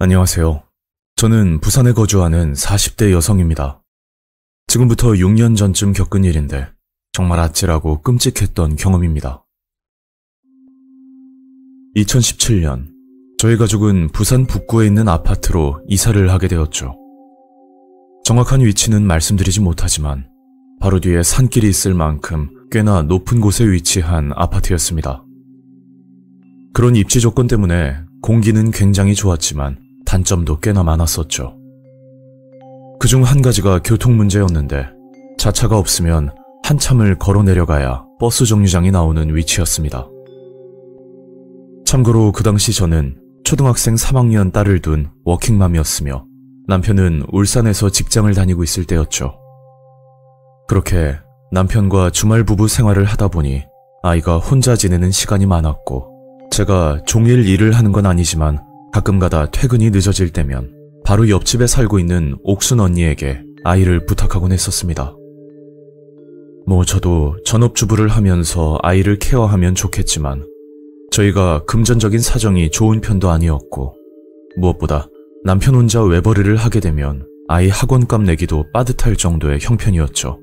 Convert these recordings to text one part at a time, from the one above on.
안녕하세요. 저는 부산에 거주하는 40대 여성입니다. 지금부터 6년 전쯤 겪은 일인데 정말 아찔하고 끔찍했던 경험입니다. 2017년, 저희 가족은 부산 북구에 있는 아파트로 이사를 하게 되었죠. 정확한 위치는 말씀드리지 못하지만 바로 뒤에 산길이 있을 만큼 꽤나 높은 곳에 위치한 아파트였습니다. 그런 입지 조건 때문에 공기는 굉장히 좋았지만 단점도 꽤나 많았었죠. 그중 한 가지가 교통 문제였는데 자차가 없으면 한참을 걸어 내려가야 버스 정류장이 나오는 위치였습니다. 참고로 그 당시 저는 초등학생 3학년 딸을 둔 워킹맘이었으며 남편은 울산에서 직장을 다니고 있을 때였죠. 그렇게 남편과 주말 부부 생활을 하다 보니 아이가 혼자 지내는 시간이 많았고 제가 종일 일을 하는 건 아니지만 가끔가다 퇴근이 늦어질 때면 바로 옆집에 살고 있는 옥순 언니에게 아이를 부탁하곤 했었습니다. 저도 전업주부를 하면서 아이를 케어하면 좋겠지만 저희가 금전적인 사정이 좋은 편도 아니었고 무엇보다 남편 혼자 외벌이를 하게 되면 아이 학원값 내기도 빠듯할 정도의 형편이었죠.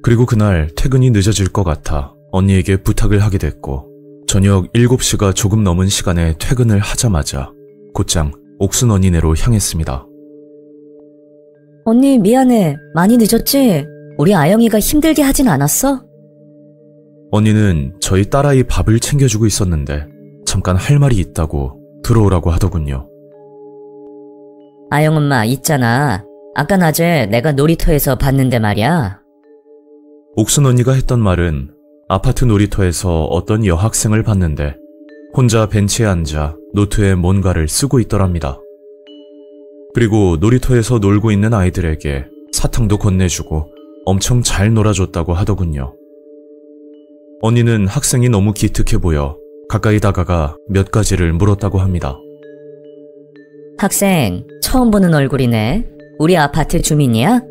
그리고 그날 퇴근이 늦어질 것 같아 언니에게 부탁을 하게 됐고 저녁 7시가 조금 넘은 시간에 퇴근을 하자마자 곧장 옥순 언니네로 향했습니다. 언니 미안해. 많이 늦었지? 우리 아영이가 힘들게 하진 않았어? 언니는 저희 딸아이 밥을 챙겨주고 있었는데 잠깐 할 말이 있다고 들어오라고 하더군요. 아영 엄마 있잖아. 아까 낮에 내가 놀이터에서 봤는데 말이야. 옥순 언니가 했던 말은 아파트 놀이터에서 어떤 여학생을 봤는데 혼자 벤치에 앉아 노트에 뭔가를 쓰고 있더랍니다. 그리고 놀이터에서 놀고 있는 아이들에게 사탕도 건네주고 엄청 잘 놀아줬다고 하더군요. 언니는 학생이 너무 기특해 보여 가까이 다가가 몇 가지를 물었다고 합니다. 학생, 처음 보는 얼굴이네. 우리 아파트 주민이야?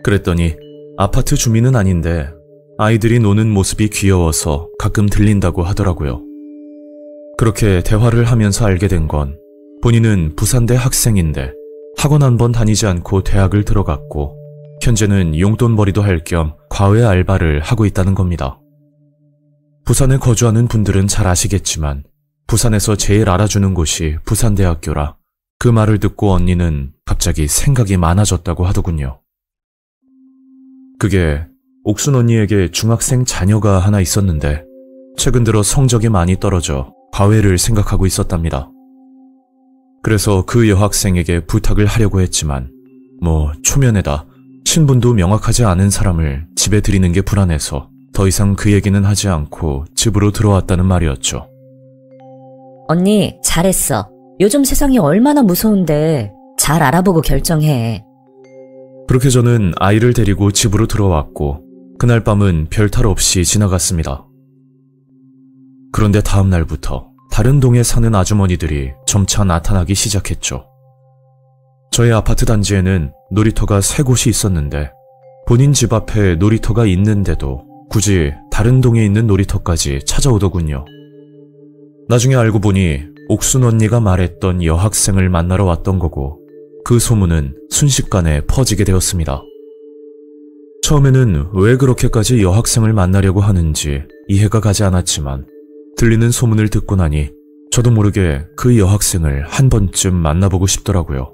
그랬더니 아파트 주민은 아닌데 아이들이 노는 모습이 귀여워서 가끔 들린다고 하더라고요. 그렇게 대화를 하면서 알게 된 건 본인은 부산대 학생인데 학원 한 번 다니지 않고 대학을 들어갔고 현재는 용돈벌이도 할 겸 과외 알바를 하고 있다는 겁니다. 부산에 거주하는 분들은 잘 아시겠지만 부산에서 제일 알아주는 곳이 부산대학교라 그 말을 듣고 언니는 갑자기 생각이 많아졌다고 하더군요. 그게 옥순 언니에게 중학생 자녀가 하나 있었는데 최근 들어 성적이 많이 떨어져 과외를 생각하고 있었답니다. 그래서 그 여학생에게 부탁을 하려고 했지만 초면에다 신분도 명확하지 않은 사람을 집에 들이는 게 불안해서 더 이상 그 얘기는 하지 않고 집으로 들어왔다는 말이었죠. 언니 잘했어. 요즘 세상이 얼마나 무서운데 잘 알아보고 결정해. 그렇게 저는 아이를 데리고 집으로 들어왔고 그날 밤은 별탈 없이 지나갔습니다. 그런데 다음 날부터 다른 동에 사는 아주머니들이 점차 나타나기 시작했죠. 저희 아파트 단지에는 놀이터가 3곳이 있었는데 본인 집 앞에 놀이터가 있는데도 굳이 다른 동에 있는 놀이터까지 찾아오더군요. 나중에 알고 보니 옥순 언니가 말했던 여학생을 만나러 왔던 거고 그 소문은 순식간에 퍼지게 되었습니다. 처음에는 왜 그렇게까지 여학생을 만나려고 하는지 이해가 가지 않았지만 들리는 소문을 듣고 나니 저도 모르게 그 여학생을 한 번쯤 만나보고 싶더라고요.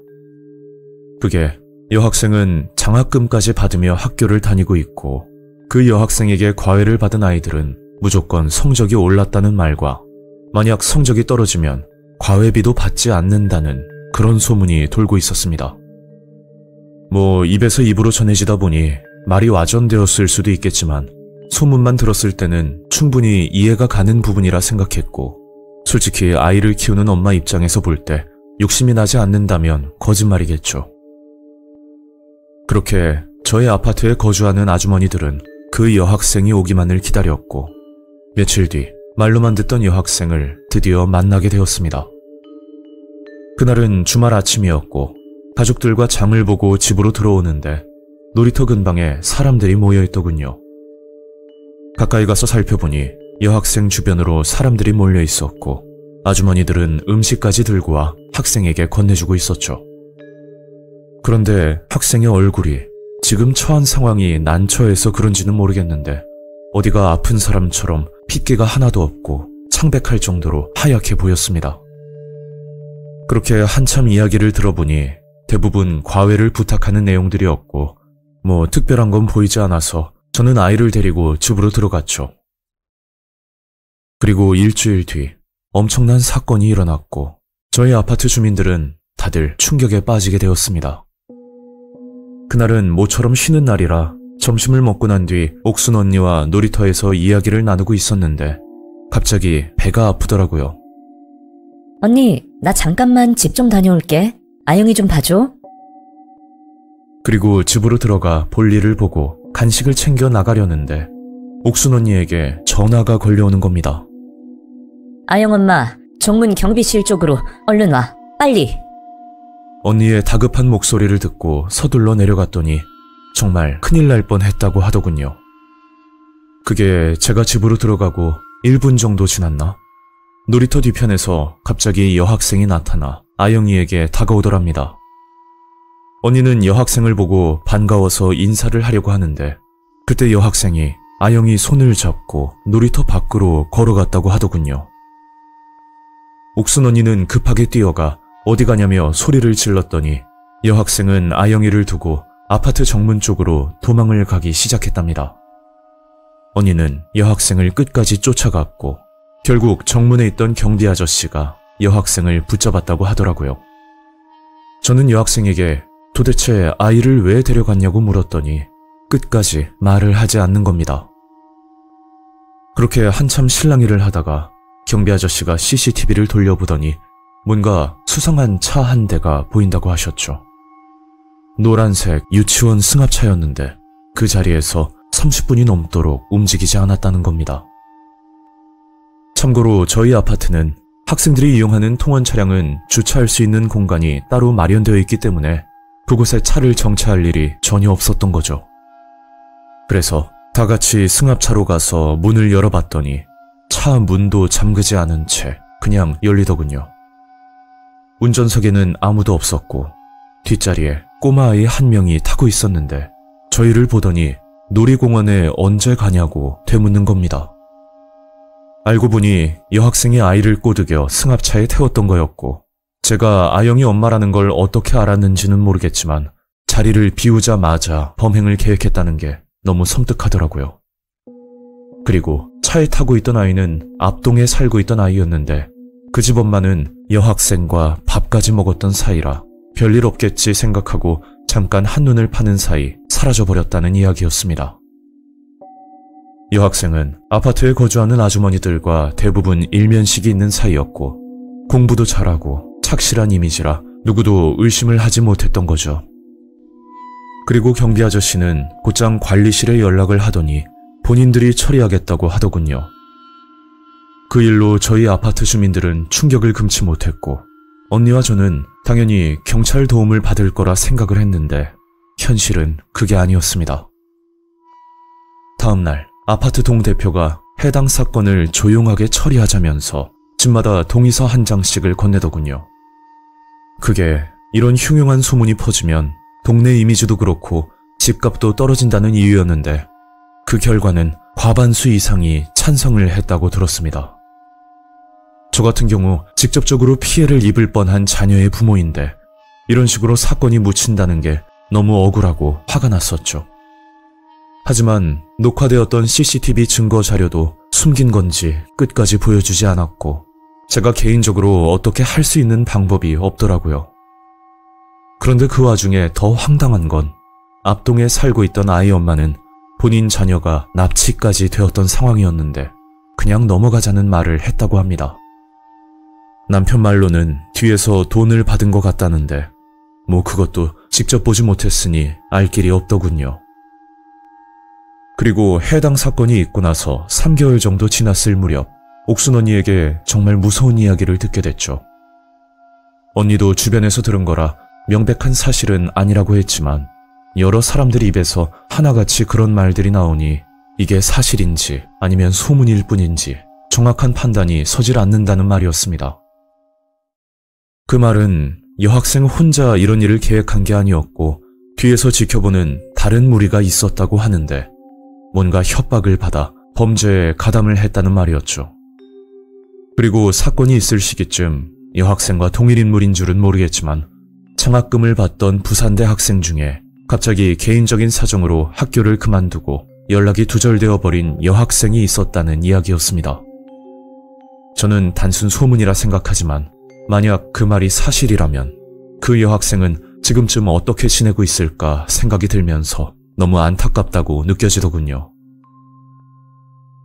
그게 여학생은 장학금까지 받으며 학교를 다니고 있고 그 여학생에게 과외를 받은 아이들은 무조건 성적이 올랐다는 말과 만약 성적이 떨어지면 과외비도 받지 않는다는 그런 소문이 돌고 있었습니다. 입에서 입으로 전해지다 보니 말이 와전되었을 수도 있겠지만 소문만 들었을 때는 충분히 이해가 가는 부분이라 생각했고 솔직히 아이를 키우는 엄마 입장에서 볼 때 욕심이 나지 않는다면 거짓말이겠죠. 그렇게 저희 아파트에 거주하는 아주머니들은 그 여학생이 오기만을 기다렸고 며칠 뒤 말로만 듣던 여학생을 드디어 만나게 되었습니다. 그날은 주말 아침이었고 가족들과 장을 보고 집으로 들어오는데 놀이터 근방에 사람들이 모여있더군요. 가까이 가서 살펴보니 여학생 주변으로 사람들이 몰려 있었고 아주머니들은 음식까지 들고 와 학생에게 건네주고 있었죠. 그런데 학생의 얼굴이 지금 처한 상황이 난처해서 그런지는 모르겠는데 어디가 아픈 사람처럼 핏기가 하나도 없고 창백할 정도로 하얗게 보였습니다. 그렇게 한참 이야기를 들어보니 대부분 과외를 부탁하는 내용들이었고 뭐 특별한 건 보이지 않아서 저는 아이를 데리고 집으로 들어갔죠. 그리고 일주일 뒤 엄청난 사건이 일어났고 저희 아파트 주민들은 다들 충격에 빠지게 되었습니다. 그날은 모처럼 쉬는 날이라 점심을 먹고 난 뒤 옥순 언니와 놀이터에서 이야기를 나누고 있었는데 갑자기 배가 아프더라고요. 언니, 나 잠깐만 집 좀 다녀올게. 아영이 좀 봐줘. 그리고 집으로 들어가 볼일을 보고 간식을 챙겨 나가려는데 옥순 언니에게 전화가 걸려오는 겁니다. 아영 엄마, 정문 경비실 쪽으로 얼른 와. 빨리. 언니의 다급한 목소리를 듣고 서둘러 내려갔더니 정말 큰일 날 뻔했다고 하더군요. 그게 제가 집으로 들어가고 1분 정도 지났나? 놀이터 뒤편에서 갑자기 여학생이 나타나 아영이에게 다가오더랍니다. 언니는 여학생을 보고 반가워서 인사를 하려고 하는데 그때 여학생이 아영이 손을 잡고 놀이터 밖으로 걸어갔다고 하더군요. 옥순 언니는 급하게 뛰어가 어디 가냐며 소리를 질렀더니 여학생은 아영이를 두고 아파트 정문 쪽으로 도망을 가기 시작했답니다. 언니는 여학생을 끝까지 쫓아갔고 결국 정문에 있던 경비 아저씨가 여학생을 붙잡았다고 하더라고요. 저는 여학생에게 도대체 아이를 왜 데려갔냐고 물었더니 끝까지 말을 하지 않는 겁니다. 그렇게 한참 실랑이를 하다가 경비 아저씨가 CCTV를 돌려보더니 뭔가 수상한 차 한 대가 보인다고 하셨죠. 노란색 유치원 승합차였는데 그 자리에서 30분이 넘도록 움직이지 않았다는 겁니다. 참고로 저희 아파트는 학생들이 이용하는 통원 차량은 주차할 수 있는 공간이 따로 마련되어 있기 때문에 그곳에 차를 정차할 일이 전혀 없었던 거죠. 그래서 다 같이 승합차로 가서 문을 열어봤더니 차 문도 잠그지 않은 채 그냥 열리더군요. 운전석에는 아무도 없었고 뒷자리에 꼬마아이 한 명이 타고 있었는데 저희를 보더니 놀이공원에 언제 가냐고 되묻는 겁니다. 알고 보니 여학생이 아이를 꼬드겨 승합차에 태웠던 거였고 제가 아영이 엄마라는 걸 어떻게 알았는지는 모르겠지만 자리를 비우자마자 범행을 계획했다는 게 너무 섬뜩하더라고요. 그리고 차에 타고 있던 아이는 앞동에 살고 있던 아이였는데 그 집 엄마는 여학생과 밥까지 먹었던 사이라 별일 없겠지 생각하고 잠깐 한눈을 파는 사이 사라져버렸다는 이야기였습니다. 여학생은 아파트에 거주하는 아주머니들과 대부분 일면식이 있는 사이였고 공부도 잘하고 착실한 이미지라 누구도 의심을 하지 못했던 거죠. 그리고 경비 아저씨는 곧장 관리실에 연락을 하더니 본인들이 처리하겠다고 하더군요. 그 일로 저희 아파트 주민들은 충격을 금치 못했고 언니와 저는 당연히 경찰 도움을 받을 거라 생각을 했는데 현실은 그게 아니었습니다. 다음 날 아파트 동대표가 해당 사건을 조용하게 처리하자면서 집마다 동의서 한 장씩을 건네더군요. 그게 이런 흉흉한 소문이 퍼지면 동네 이미지도 그렇고 집값도 떨어진다는 이유였는데 그 결과는 과반수 이상이 찬성을 했다고 들었습니다. 저 같은 경우 직접적으로 피해를 입을 뻔한 자녀의 부모인데 이런 식으로 사건이 묻힌다는 게 너무 억울하고 화가 났었죠. 하지만 녹화되었던 CCTV 증거 자료도 숨긴 건지 끝까지 보여주지 않았고 제가 개인적으로 어떻게 할 수 있는 방법이 없더라고요. 그런데 그 와중에 더 황당한 건 앞동에 살고 있던 아이 엄마는 본인 자녀가 납치까지 되었던 상황이었는데 그냥 넘어가자는 말을 했다고 합니다. 남편 말로는 뒤에서 돈을 받은 것 같다는데 뭐 그것도 직접 보지 못했으니 알 길이 없더군요. 그리고 해당 사건이 있고 나서 3개월 정도 지났을 무렵 옥순 언니에게 정말 무서운 이야기를 듣게 됐죠. 언니도 주변에서 들은 거라 명백한 사실은 아니라고 했지만 여러 사람들 입에서 하나같이 그런 말들이 나오니 이게 사실인지 아니면 소문일 뿐인지 정확한 판단이 서질 않는다는 말이었습니다. 그 말은 여학생 혼자 이런 일을 계획한 게 아니었고 뒤에서 지켜보는 다른 무리가 있었다고 하는데 뭔가 협박을 받아 범죄에 가담을 했다는 말이었죠. 그리고 사건이 있을 시기쯤 여학생과 동일 인물인 줄은 모르겠지만 장학금을 받던 부산대 학생 중에 갑자기 개인적인 사정으로 학교를 그만두고 연락이 두절되어 버린 여학생이 있었다는 이야기였습니다. 저는 단순 소문이라 생각하지만 만약 그 말이 사실이라면 그 여학생은 지금쯤 어떻게 지내고 있을까 생각이 들면서 너무 안타깝다고 느껴지더군요.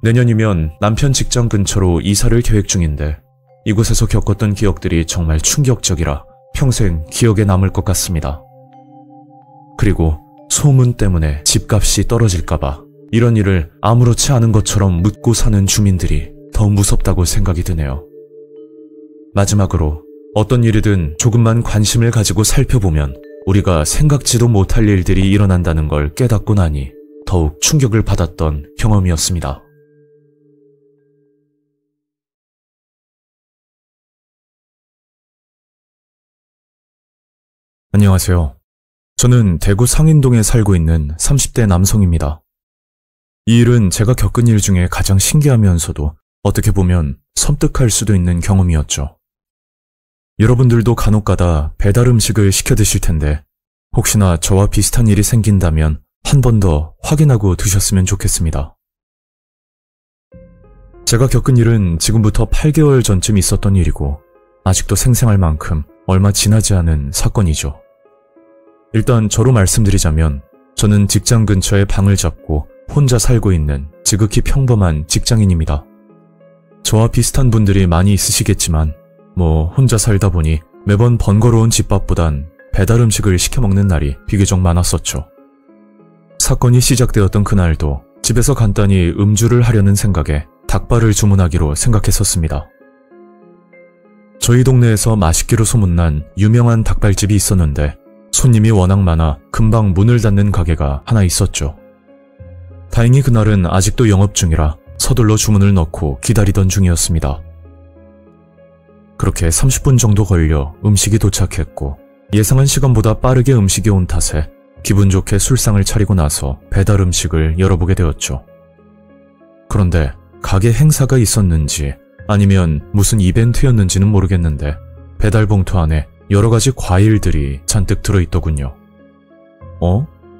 내년이면 남편 직장 근처로 이사를 계획 중인데 이곳에서 겪었던 기억들이 정말 충격적이라 평생 기억에 남을 것 같습니다. 그리고 소문 때문에 집값이 떨어질까봐 이런 일을 아무렇지 않은 것처럼 묻고 사는 주민들이 더 무섭다고 생각이 드네요. 마지막으로 어떤 일이든 조금만 관심을 가지고 살펴보면 우리가 생각지도 못할 일들이 일어난다는 걸 깨닫고 나니 더욱 충격을 받았던 경험이었습니다. 안녕하세요. 저는 대구 상인동에 살고 있는 30대 남성입니다. 이 일은 제가 겪은 일 중에 가장 신기하면서도 어떻게 보면 섬뜩할 수도 있는 경험이었죠. 여러분들도 간혹가다 배달 음식을 시켜 드실 텐데 혹시나 저와 비슷한 일이 생긴다면 한 번 더 확인하고 드셨으면 좋겠습니다. 제가 겪은 일은 지금부터 8개월 전쯤 있었던 일이고 아직도 생생할 만큼 얼마 지나지 않은 사건이죠. 일단 저로 말씀드리자면 저는 직장 근처에 방을 잡고 혼자 살고 있는 지극히 평범한 직장인입니다. 저와 비슷한 분들이 많이 있으시겠지만 혼자 살다 보니 매번 번거로운 집밥보단 배달 음식을 시켜 먹는 날이 비교적 많았었죠. 사건이 시작되었던 그날도 집에서 간단히 음주를 하려는 생각에 닭발을 주문하기로 생각했었습니다. 저희 동네에서 맛있기로 소문난 유명한 닭발집이 있었는데 손님이 워낙 많아 금방 문을 닫는 가게가 하나 있었죠. 다행히 그날은 아직도 영업 중이라 서둘러 주문을 넣고 기다리던 중이었습니다. 그렇게 30분 정도 걸려 음식이 도착했고 예상한 시간보다 빠르게 음식이 온 탓에 기분 좋게 술상을 차리고 나서 배달 음식을 열어보게 되었죠. 그런데 가게 행사가 있었는지 아니면 무슨 이벤트였는지는 모르겠는데 배달 봉투 안에 여러 가지 과일들이 잔뜩 들어있더군요.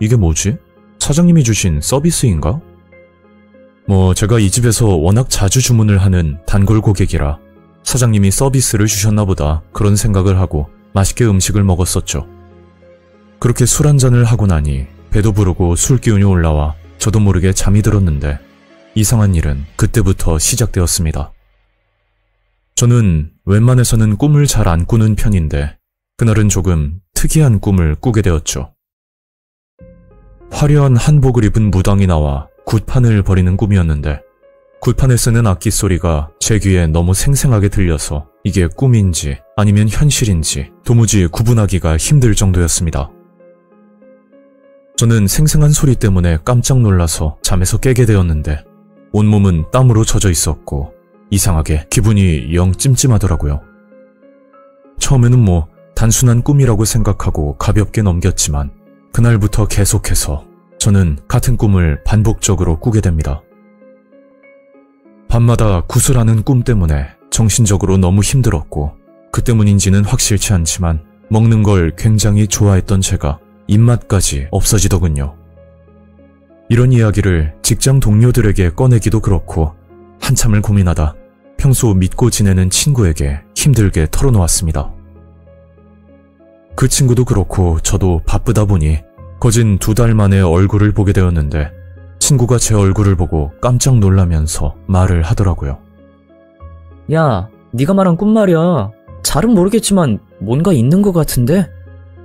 이게 뭐지? 사장님이 주신 서비스인가? 제가 이 집에서 워낙 자주 주문을 하는 단골 고객이라 사장님이 서비스를 주셨나 보다 그런 생각을 하고 맛있게 음식을 먹었었죠. 그렇게 술 한잔을 하고 나니 배도 부르고 술 기운이 올라와 저도 모르게 잠이 들었는데 이상한 일은 그때부터 시작되었습니다. 저는 웬만해서는 꿈을 잘 안 꾸는 편인데 그날은 조금 특이한 꿈을 꾸게 되었죠. 화려한 한복을 입은 무당이 나와 굿판을 벌이는 꿈이었는데 굿판에 쓰는 악기 소리가 제 귀에 너무 생생하게 들려서 이게 꿈인지 아니면 현실인지 도무지 구분하기가 힘들 정도였습니다. 저는 생생한 소리 때문에 깜짝 놀라서 잠에서 깨게 되었는데 온몸은 땀으로 젖어 있었고 이상하게 기분이 영 찜찜하더라고요. 처음에는 단순한 꿈이라고 생각하고 가볍게 넘겼지만 그날부터 계속해서 저는 같은 꿈을 반복적으로 꾸게 됩니다. 밤마다 구슬하는 꿈 때문에 정신적으로 너무 힘들었고 그 때문인지는 확실치 않지만 먹는 걸 굉장히 좋아했던 제가 입맛까지 없어지더군요. 이런 이야기를 직장 동료들에게 꺼내기도 그렇고 한참을 고민하다 평소 믿고 지내는 친구에게 힘들게 털어놓았습니다. 그 친구도 그렇고 저도 바쁘다 보니 거진 2달 만에 얼굴을 보게 되었는데 친구가 제 얼굴을 보고 깜짝 놀라면서 말을 하더라고요. 야, 네가 말한 꿈 말이야. 잘은 모르겠지만 뭔가 있는 것 같은데?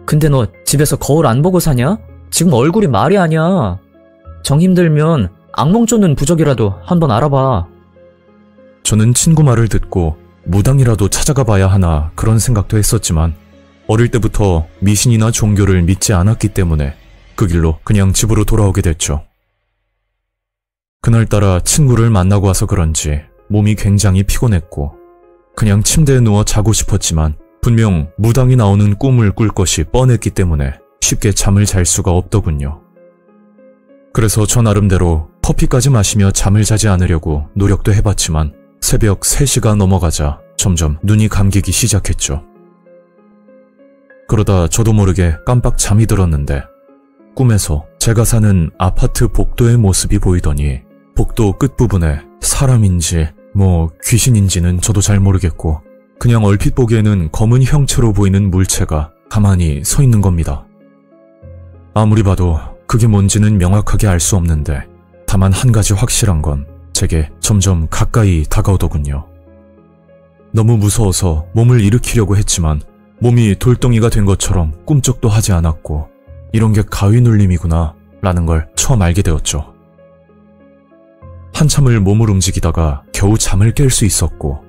근데 너 집에서 거울 안 보고 사냐? 지금 얼굴이 말이 아니야. 정 힘들면 악몽 쫓는 부적이라도 한번 알아봐. 저는 친구 말을 듣고 무당이라도 찾아가 봐야 하나 그런 생각도 했었지만 어릴 때부터 미신이나 종교를 믿지 않았기 때문에 그 길로 그냥 집으로 돌아오게 됐죠. 그날따라 친구를 만나고 와서 그런지 몸이 굉장히 피곤했고 그냥 침대에 누워 자고 싶었지만 분명 무당이 나오는 꿈을 꿀 것이 뻔했기 때문에 쉽게 잠을 잘 수가 없더군요. 그래서 저 나름대로 커피까지 마시며 잠을 자지 않으려고 노력도 해봤지만 새벽 3시가 넘어가자 점점 눈이 감기기 시작했죠. 그러다 저도 모르게 깜빡 잠이 들었는데 꿈에서 제가 사는 아파트 복도의 모습이 보이더니 복도 끝부분에 사람인지 귀신인지는 저도 잘 모르겠고 그냥 얼핏 보기에는 검은 형체로 보이는 물체가 가만히 서 있는 겁니다. 아무리 봐도 그게 뭔지는 명확하게 알 수 없는데 다만 한 가지 확실한 건 제게 점점 가까이 다가오더군요. 너무 무서워서 몸을 일으키려고 했지만 몸이 돌덩이가 된 것처럼 꿈쩍도 하지 않았고 이런 게 가위 눌림이구나 라는 걸 처음 알게 되었죠. 한참을 몸을 움직이다가 겨우 잠을 깰 수 있었고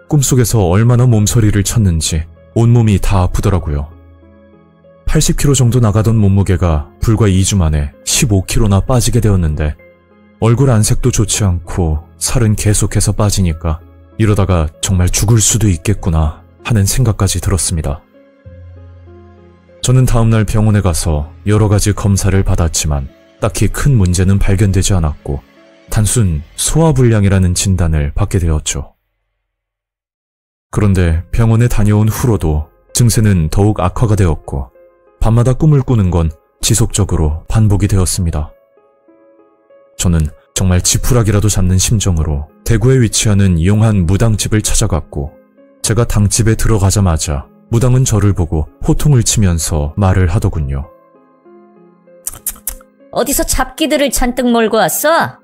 꿈속에서 얼마나 몸서리를 쳤는지 온몸이 다 아프더라고요. 80kg 정도 나가던 몸무게가 불과 2주 만에 15kg나 빠지게 되었는데 얼굴 안색도 좋지 않고 살은 계속해서 빠지니까 이러다가 정말 죽을 수도 있겠구나 하는 생각까지 들었습니다. 저는 다음날 병원에 가서 여러 가지 검사를 받았지만 딱히 큰 문제는 발견되지 않았고 단순 소화불량이라는 진단을 받게 되었죠. 그런데 병원에 다녀온 후로도 증세는 더욱 악화가 되었고 밤마다 꿈을 꾸는 건 지속적으로 반복이 되었습니다. 저는 정말 지푸라기라도 잡는 심정으로 대구에 위치하는 용한 무당집을 찾아갔고 제가 당집에 들어가자마자 무당은 저를 보고 호통을 치면서 말을 하더군요. 어디서 잡기들을 잔뜩 몰고 왔어?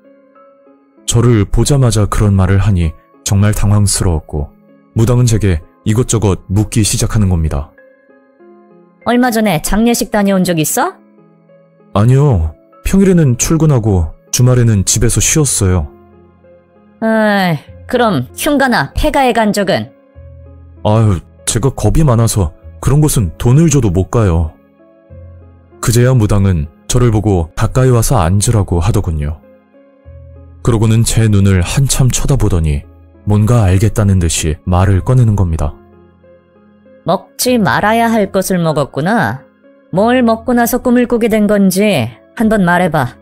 저를 보자마자 그런 말을 하니 정말 당황스러웠고 무당은 제게 이것저것 묻기 시작하는 겁니다. 얼마 전에 장례식 다녀온 적 있어? 아니요. 평일에는 출근하고 주말에는 집에서 쉬었어요. 그럼 흉가나 폐가에 간 적은? 아유, 제가 겁이 많아서 그런 곳은 돈을 줘도 못 가요. 그제야 무당은 저를 보고 가까이 와서 앉으라고 하더군요. 그러고는 제 눈을 한참 쳐다보더니 뭔가 알겠다는 듯이 말을 꺼내는 겁니다. 먹지 말아야 할 것을 먹었구나. 뭘 먹고 나서 꿈을 꾸게 된 건지 한번 말해봐.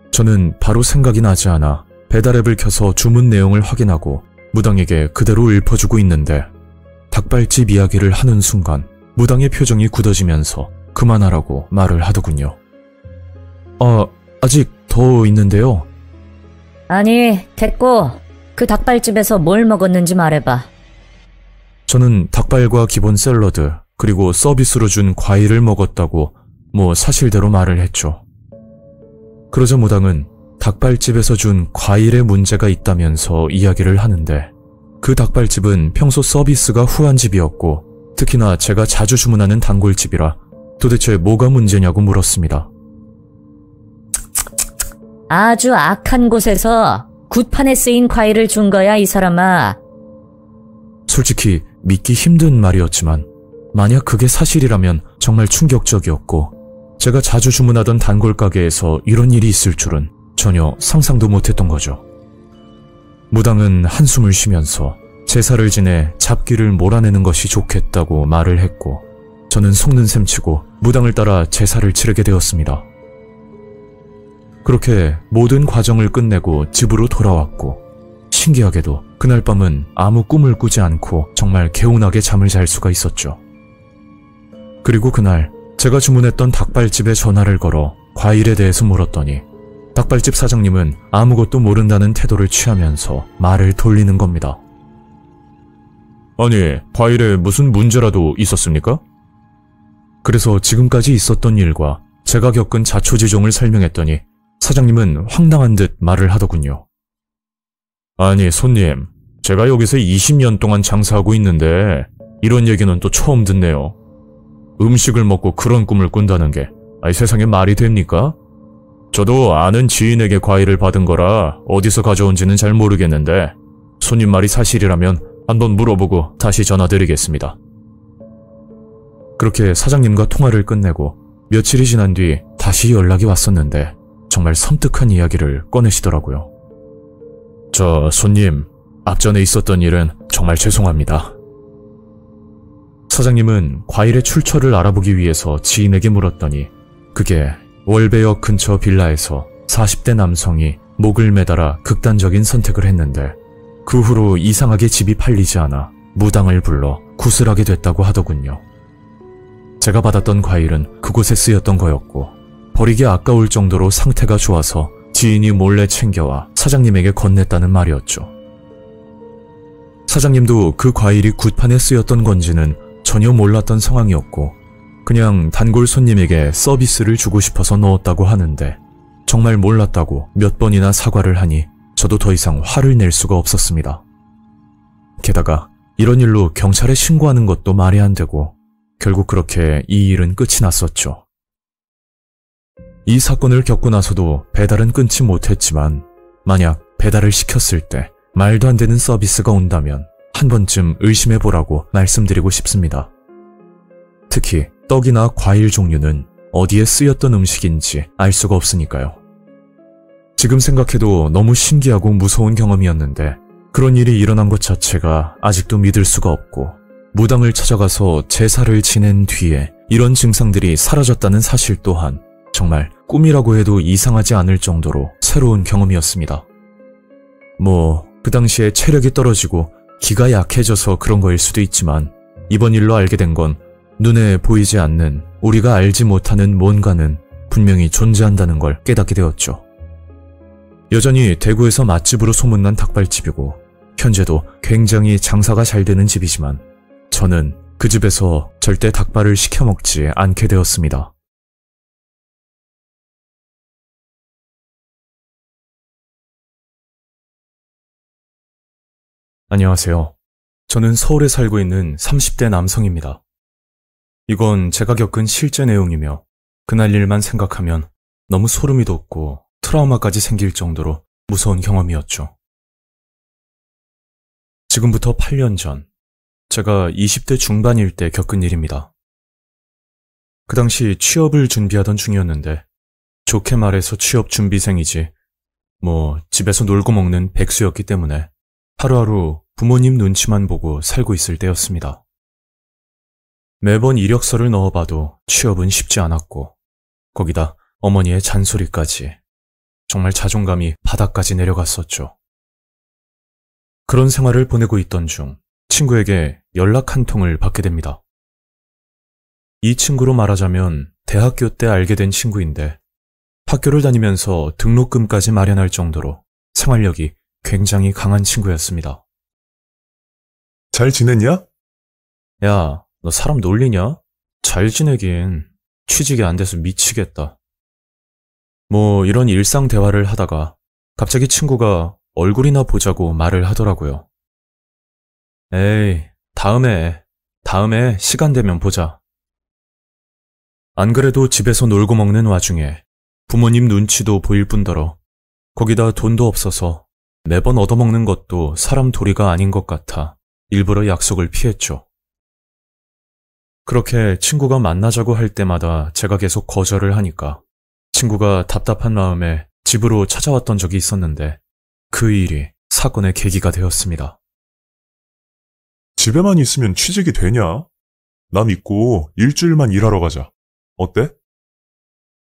저는 바로 생각이 나지 않아 배달앱을 켜서 주문 내용을 확인하고 무당에게 그대로 읊어주고 있는데 닭발집 이야기를 하는 순간 무당의 표정이 굳어지면서 그만하라고 말을 하더군요. 아직 더 있는데요. 아니, 됐고 그 닭발집에서 뭘 먹었는지 말해봐. 저는 닭발과 기본 샐러드 그리고 서비스로 준 과일을 먹었다고 사실대로 말을 했죠. 그러자 무당은 닭발집에서 준 과일에 문제가 있다면서 이야기를 하는데 그 닭발집은 평소 서비스가 후한 집이었고 특히나 제가 자주 주문하는 단골집이라 도대체 뭐가 문제냐고 물었습니다. 아주 악한 곳에서 굿판에 쓰인 과일을 준 거야, 이 사람아. 솔직히 믿기 힘든 말이었지만 만약 그게 사실이라면 정말 충격적이었고 제가 자주 주문하던 단골 가게에서 이런 일이 있을 줄은 전혀 상상도 못했던 거죠. 무당은 한숨을 쉬면서 제사를 지내 잡기를 몰아내는 것이 좋겠다고 말을 했고 저는 속는 셈치고 무당을 따라 제사를 치르게 되었습니다. 그렇게 모든 과정을 끝내고 집으로 돌아왔고 신기하게도 그날 밤은 아무 꿈을 꾸지 않고 정말 개운하게 잠을 잘 수가 있었죠. 그리고 그날 제가 주문했던 닭발집에 전화를 걸어 과일에 대해서 물었더니 닭발집 사장님은 아무것도 모른다는 태도를 취하면서 말을 돌리는 겁니다. 아니, 과일에 무슨 문제라도 있었습니까? 그래서 지금까지 있었던 일과 제가 겪은 자초지종을 설명했더니 사장님은 황당한 듯 말을 하더군요. 아니, 손님, 제가 여기서 20년 동안 장사하고 있는데 이런 얘기는 또 처음 듣네요. 음식을 먹고 그런 꿈을 꾼다는 게 세상에 말이 됩니까? 저도 아는 지인에게 과일을 받은 거라 어디서 가져온지는 잘 모르겠는데 손님 말이 사실이라면 한번 물어보고 다시 전화드리겠습니다. 그렇게 사장님과 통화를 끝내고 며칠이 지난 뒤 다시 연락이 왔었는데 정말 섬뜩한 이야기를 꺼내시더라고요. 저 손님, 앞전에 있었던 일은 정말 죄송합니다. 사장님은 과일의 출처를 알아보기 위해서 지인에게 물었더니 그게 월배역 근처 빌라에서 40대 남성이 목을 매달아 극단적인 선택을 했는데 그 후로 이상하게 집이 팔리지 않아 무당을 불러 구슬하게 됐다고 하더군요. 제가 받았던 과일은 그곳에 쓰였던 거였고 버리기 아까울 정도로 상태가 좋아서 지인이 몰래 챙겨와 사장님에게 건넸다는 말이었죠. 사장님도 그 과일이 굿판에 쓰였던 건지는 전혀 몰랐던 상황이었고 그냥 단골 손님에게 서비스를 주고 싶어서 넣었다고 하는데 정말 몰랐다고 몇 번이나 사과를 하니 저도 더 이상 화를 낼 수가 없었습니다. 게다가 이런 일로 경찰에 신고하는 것도 말이 안 되고 결국 그렇게 이 일은 끝이 났었죠. 이 사건을 겪고 나서도 배달은 끊지 못했지만 만약 배달을 시켰을 때 말도 안 되는 서비스가 온다면 한 번쯤 의심해보라고 말씀드리고 싶습니다. 특히 떡이나 과일 종류는 어디에 쓰였던 음식인지 알 수가 없으니까요. 지금 생각해도 너무 신기하고 무서운 경험이었는데 그런 일이 일어난 것 자체가 아직도 믿을 수가 없고 무당을 찾아가서 제사를 지낸 뒤에 이런 증상들이 사라졌다는 사실 또한 정말 꿈이라고 해도 이상하지 않을 정도로 새로운 경험이었습니다. 그 당시에 체력이 떨어지고 기가 약해져서 그런 거일 수도 있지만 이번 일로 알게 된 건 눈에 보이지 않는 우리가 알지 못하는 뭔가는 분명히 존재한다는 걸 깨닫게 되었죠. 여전히 대구에서 맛집으로 소문난 닭발집이고 현재도 굉장히 장사가 잘 되는 집이지만 저는 그 집에서 절대 닭발을 시켜 먹지 않게 되었습니다. 안녕하세요. 저는 서울에 살고 있는 30대 남성입니다. 이건 제가 겪은 실제 내용이며 그날 일만 생각하면 너무 소름이 돋고 트라우마까지 생길 정도로 무서운 경험이었죠. 지금부터 8년 전, 제가 20대 중반일 때 겪은 일입니다. 그 당시 취업을 준비하던 중이었는데 좋게 말해서 취업 준비생이지 집에서 놀고 먹는 백수였기 때문에 하루하루 부모님 눈치만 보고 살고 있을 때였습니다. 매번 이력서를 넣어봐도 취업은 쉽지 않았고 거기다 어머니의 잔소리까지 정말 자존감이 바닥까지 내려갔었죠. 그런 생활을 보내고 있던 중 친구에게 연락 한 통을 받게 됩니다. 이 친구로 말하자면 대학교 때 알게 된 친구인데 학교를 다니면서 등록금까지 마련할 정도로 생활력이 굉장히 강한 친구였습니다. 잘 지냈냐? 야, 너 사람 놀리냐? 잘 지내긴. 취직이 안 돼서 미치겠다. 이런 일상 대화를 하다가 갑자기 친구가 얼굴이나 보자고 말을 하더라고요. 에이, 다음에 시간 되면 보자. 안 그래도 집에서 놀고 먹는 와중에 부모님 눈치도 보일 뿐더러 거기다 돈도 없어서 매번 얻어먹는 것도 사람 도리가 아닌 것 같아 일부러 약속을 피했죠. 그렇게 친구가 만나자고 할 때마다 제가 계속 거절을 하니까 친구가 답답한 마음에 집으로 찾아왔던 적이 있었는데 그 일이 사건의 계기가 되었습니다. 집에만 있으면 취직이 되냐? 나 믿고 일주일만 일하러 가자. 어때?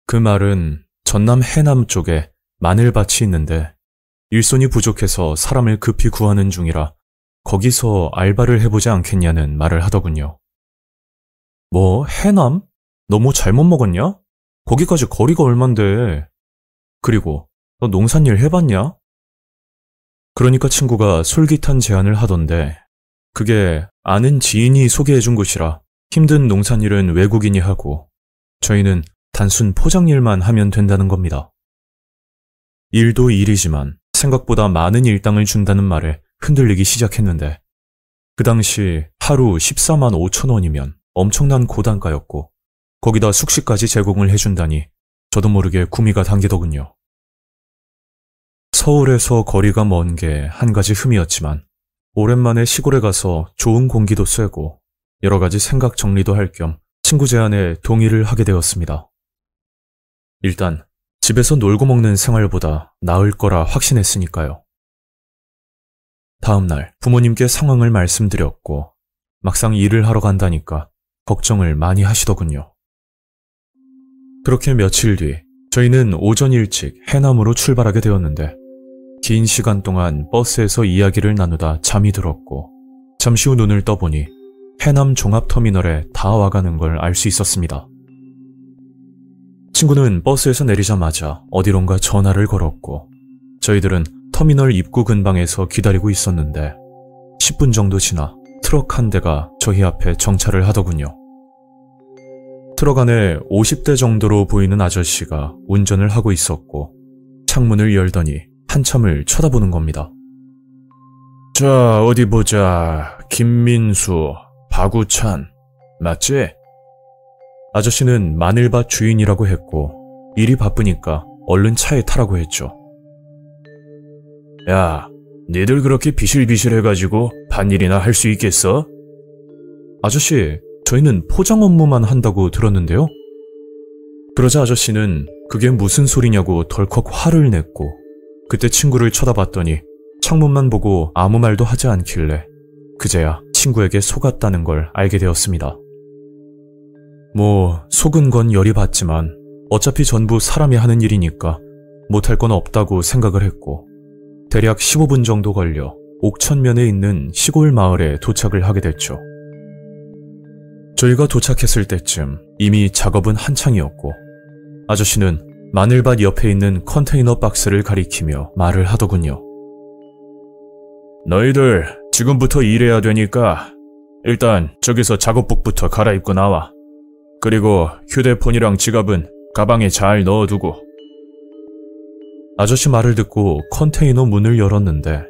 그 말은 전남 해남 쪽에 마늘밭이 있는데 일손이 부족해서 사람을 급히 구하는 중이라 거기서 알바를 해보지 않겠냐는 말을 하더군요. 해남? 너 잘못 먹었냐? 거기까지 거리가 얼만데. 그리고 너 농산일 해봤냐? 그러니까 친구가 솔깃한 제안을 하던데 그게 아는 지인이 소개해준 곳이라 힘든 농산일은 외국인이 하고 저희는 단순 포장일만 하면 된다는 겁니다. 일도 일이지만 생각보다 많은 일당을 준다는 말에 흔들리기 시작했는데 그 당시 하루 14만 5천 원이면 엄청난 고단가였고 거기다 숙식까지 제공을 해준다니 저도 모르게 구미가 당기더군요. 서울에서 거리가 먼 게 한 가지 흠이었지만 오랜만에 시골에 가서 좋은 공기도 쐬고 여러 가지 생각 정리도 할 겸 친구 제안에 동의를 하게 되었습니다. 일단 집에서 놀고 먹는 생활보다 나을 거라 확신했으니까요. 다음날 부모님께 상황을 말씀드렸고 막상 일을 하러 간다니까 걱정을 많이 하시더군요. 그렇게 며칠 뒤 저희는 오전 일찍 해남으로 출발하게 되었는데 긴 시간 동안 버스에서 이야기를 나누다 잠이 들었고 잠시 후 눈을 떠보니 해남 종합터미널에 다 와가는 걸 알 수 있었습니다. 친구는 버스에서 내리자마자 어디론가 전화를 걸었고 저희들은 터미널 입구 근방에서 기다리고 있었는데 10분 정도 지나 트럭 한 대가 저희 앞에 정차를 하더군요. 트럭 안에 50대 정도로 보이는 아저씨가 운전을 하고 있었고 창문을 열더니 한참을 쳐다보는 겁니다. 자, 어디 보자. 김민수, 박우찬, 맞지? 아저씨는 마늘밭 주인이라고 했고 일이 바쁘니까 얼른 차에 타라고 했죠. 야, 니들 그렇게 비실비실해가지고 밭일이나 할 수 있겠어? 아저씨, 저희는 포장 업무만 한다고 들었는데요? 그러자 아저씨는 그게 무슨 소리냐고 덜컥 화를 냈고 그때 친구를 쳐다봤더니 창문만 보고 아무 말도 하지 않길래 그제야 친구에게 속았다는 걸 알게 되었습니다. 뭐 속은 건 열이 받지만 어차피 전부 사람이 하는 일이니까 못할 건 없다고 생각을 했고 대략 15분 정도 걸려 옥천면에 있는 시골 마을에 도착을 하게 됐죠. 저희가 도착했을 때쯤 이미 작업은 한창이었고 아저씨는 마늘밭 옆에 있는 컨테이너 박스를 가리키며 말을 하더군요. 너희들 지금부터 일해야 되니까 일단 저기서 작업복부터 갈아입고 나와. 그리고 휴대폰이랑 지갑은 가방에 잘 넣어두고. 아저씨 말을 듣고 컨테이너 문을 열었는데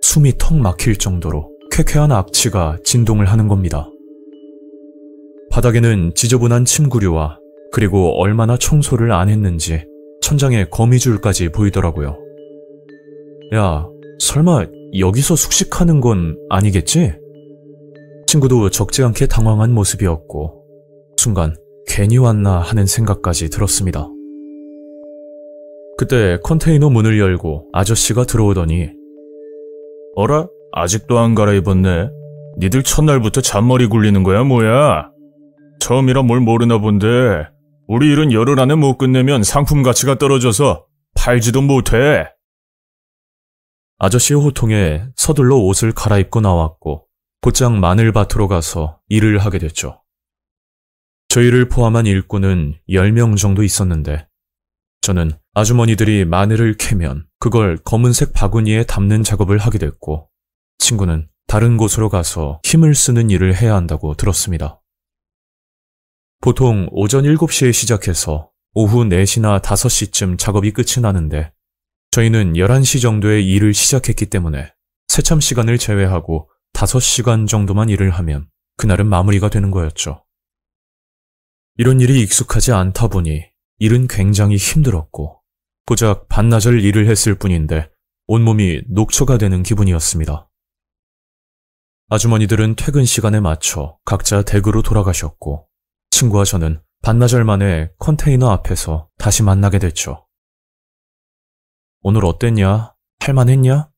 숨이 턱 막힐 정도로 쾌쾌한 악취가 진동을 하는 겁니다. 바닥에는 지저분한 침구류와 그리고 얼마나 청소를 안 했는지 천장에 거미줄까지 보이더라고요. 야, 설마 여기서 숙식하는 건 아니겠지? 친구도 적지 않게 당황한 모습이었고 순간 괜히 왔나 하는 생각까지 들었습니다. 그때 컨테이너 문을 열고 아저씨가 들어오더니 어라? 아직도 안 갈아입었네. 니들 첫날부터 잔머리 굴리는 거야 뭐야? 처음이라 뭘 모르나 본데 우리 일은 열흘 안에 못 끝내면 상품 가치가 떨어져서 팔지도 못해. 아저씨의 호통에 서둘러 옷을 갈아입고 나왔고 곧장 마늘밭으로 가서 일을 하게 됐죠. 저희를 포함한 일꾼은 10명 정도 있었는데 저는 아주머니들이 마늘을 캐면 그걸 검은색 바구니에 담는 작업을 하게 됐고 친구는 다른 곳으로 가서 힘을 쓰는 일을 해야 한다고 들었습니다. 보통 오전 7시에 시작해서 오후 4시나 5시쯤 작업이 끝이 나는데 저희는 11시 정도에 일을 시작했기 때문에 새참 시간을 제외하고 5시간 정도만 일을 하면 그날은 마무리가 되는 거였죠. 이런 일이 익숙하지 않다 보니 일은 굉장히 힘들었고 고작 반나절 일을 했을 뿐인데 온몸이 녹초가 되는 기분이었습니다. 아주머니들은 퇴근 시간에 맞춰 각자 댁으로 돌아가셨고 친구와 저는 반나절 만에 컨테이너 앞에서 다시 만나게 됐죠. 오늘 어땠냐? 할만했냐?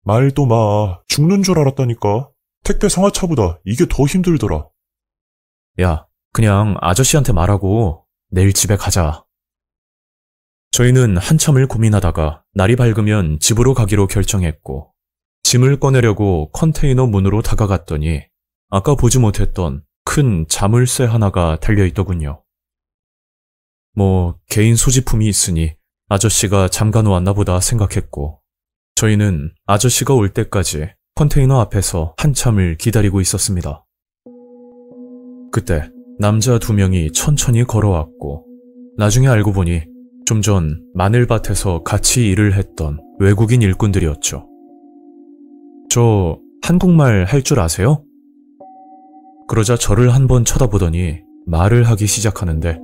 말도 마. 죽는 줄 알았다니까. 택배 상하차보다 이게 더 힘들더라. 야, 그냥 아저씨한테 말하고 내일 집에 가자. 저희는 한참을 고민하다가 날이 밝으면 집으로 가기로 결정했고 짐을 꺼내려고 컨테이너 문으로 다가갔더니 아까 보지 못했던 큰 자물쇠 하나가 달려있더군요. 뭐 개인 소지품이 있으니 아저씨가 잠가 놓았나 보다 생각했고 저희는 아저씨가 올 때까지 컨테이너 앞에서 한참을 기다리고 있었습니다. 그때 남자 2명이 천천히 걸어왔고 나중에 알고 보니 좀 전 마늘밭에서 같이 일을 했던 외국인 일꾼들이었죠. 저 한국말 할 줄 아세요? 그러자 저를 한번 쳐다보더니 말을 하기 시작하는데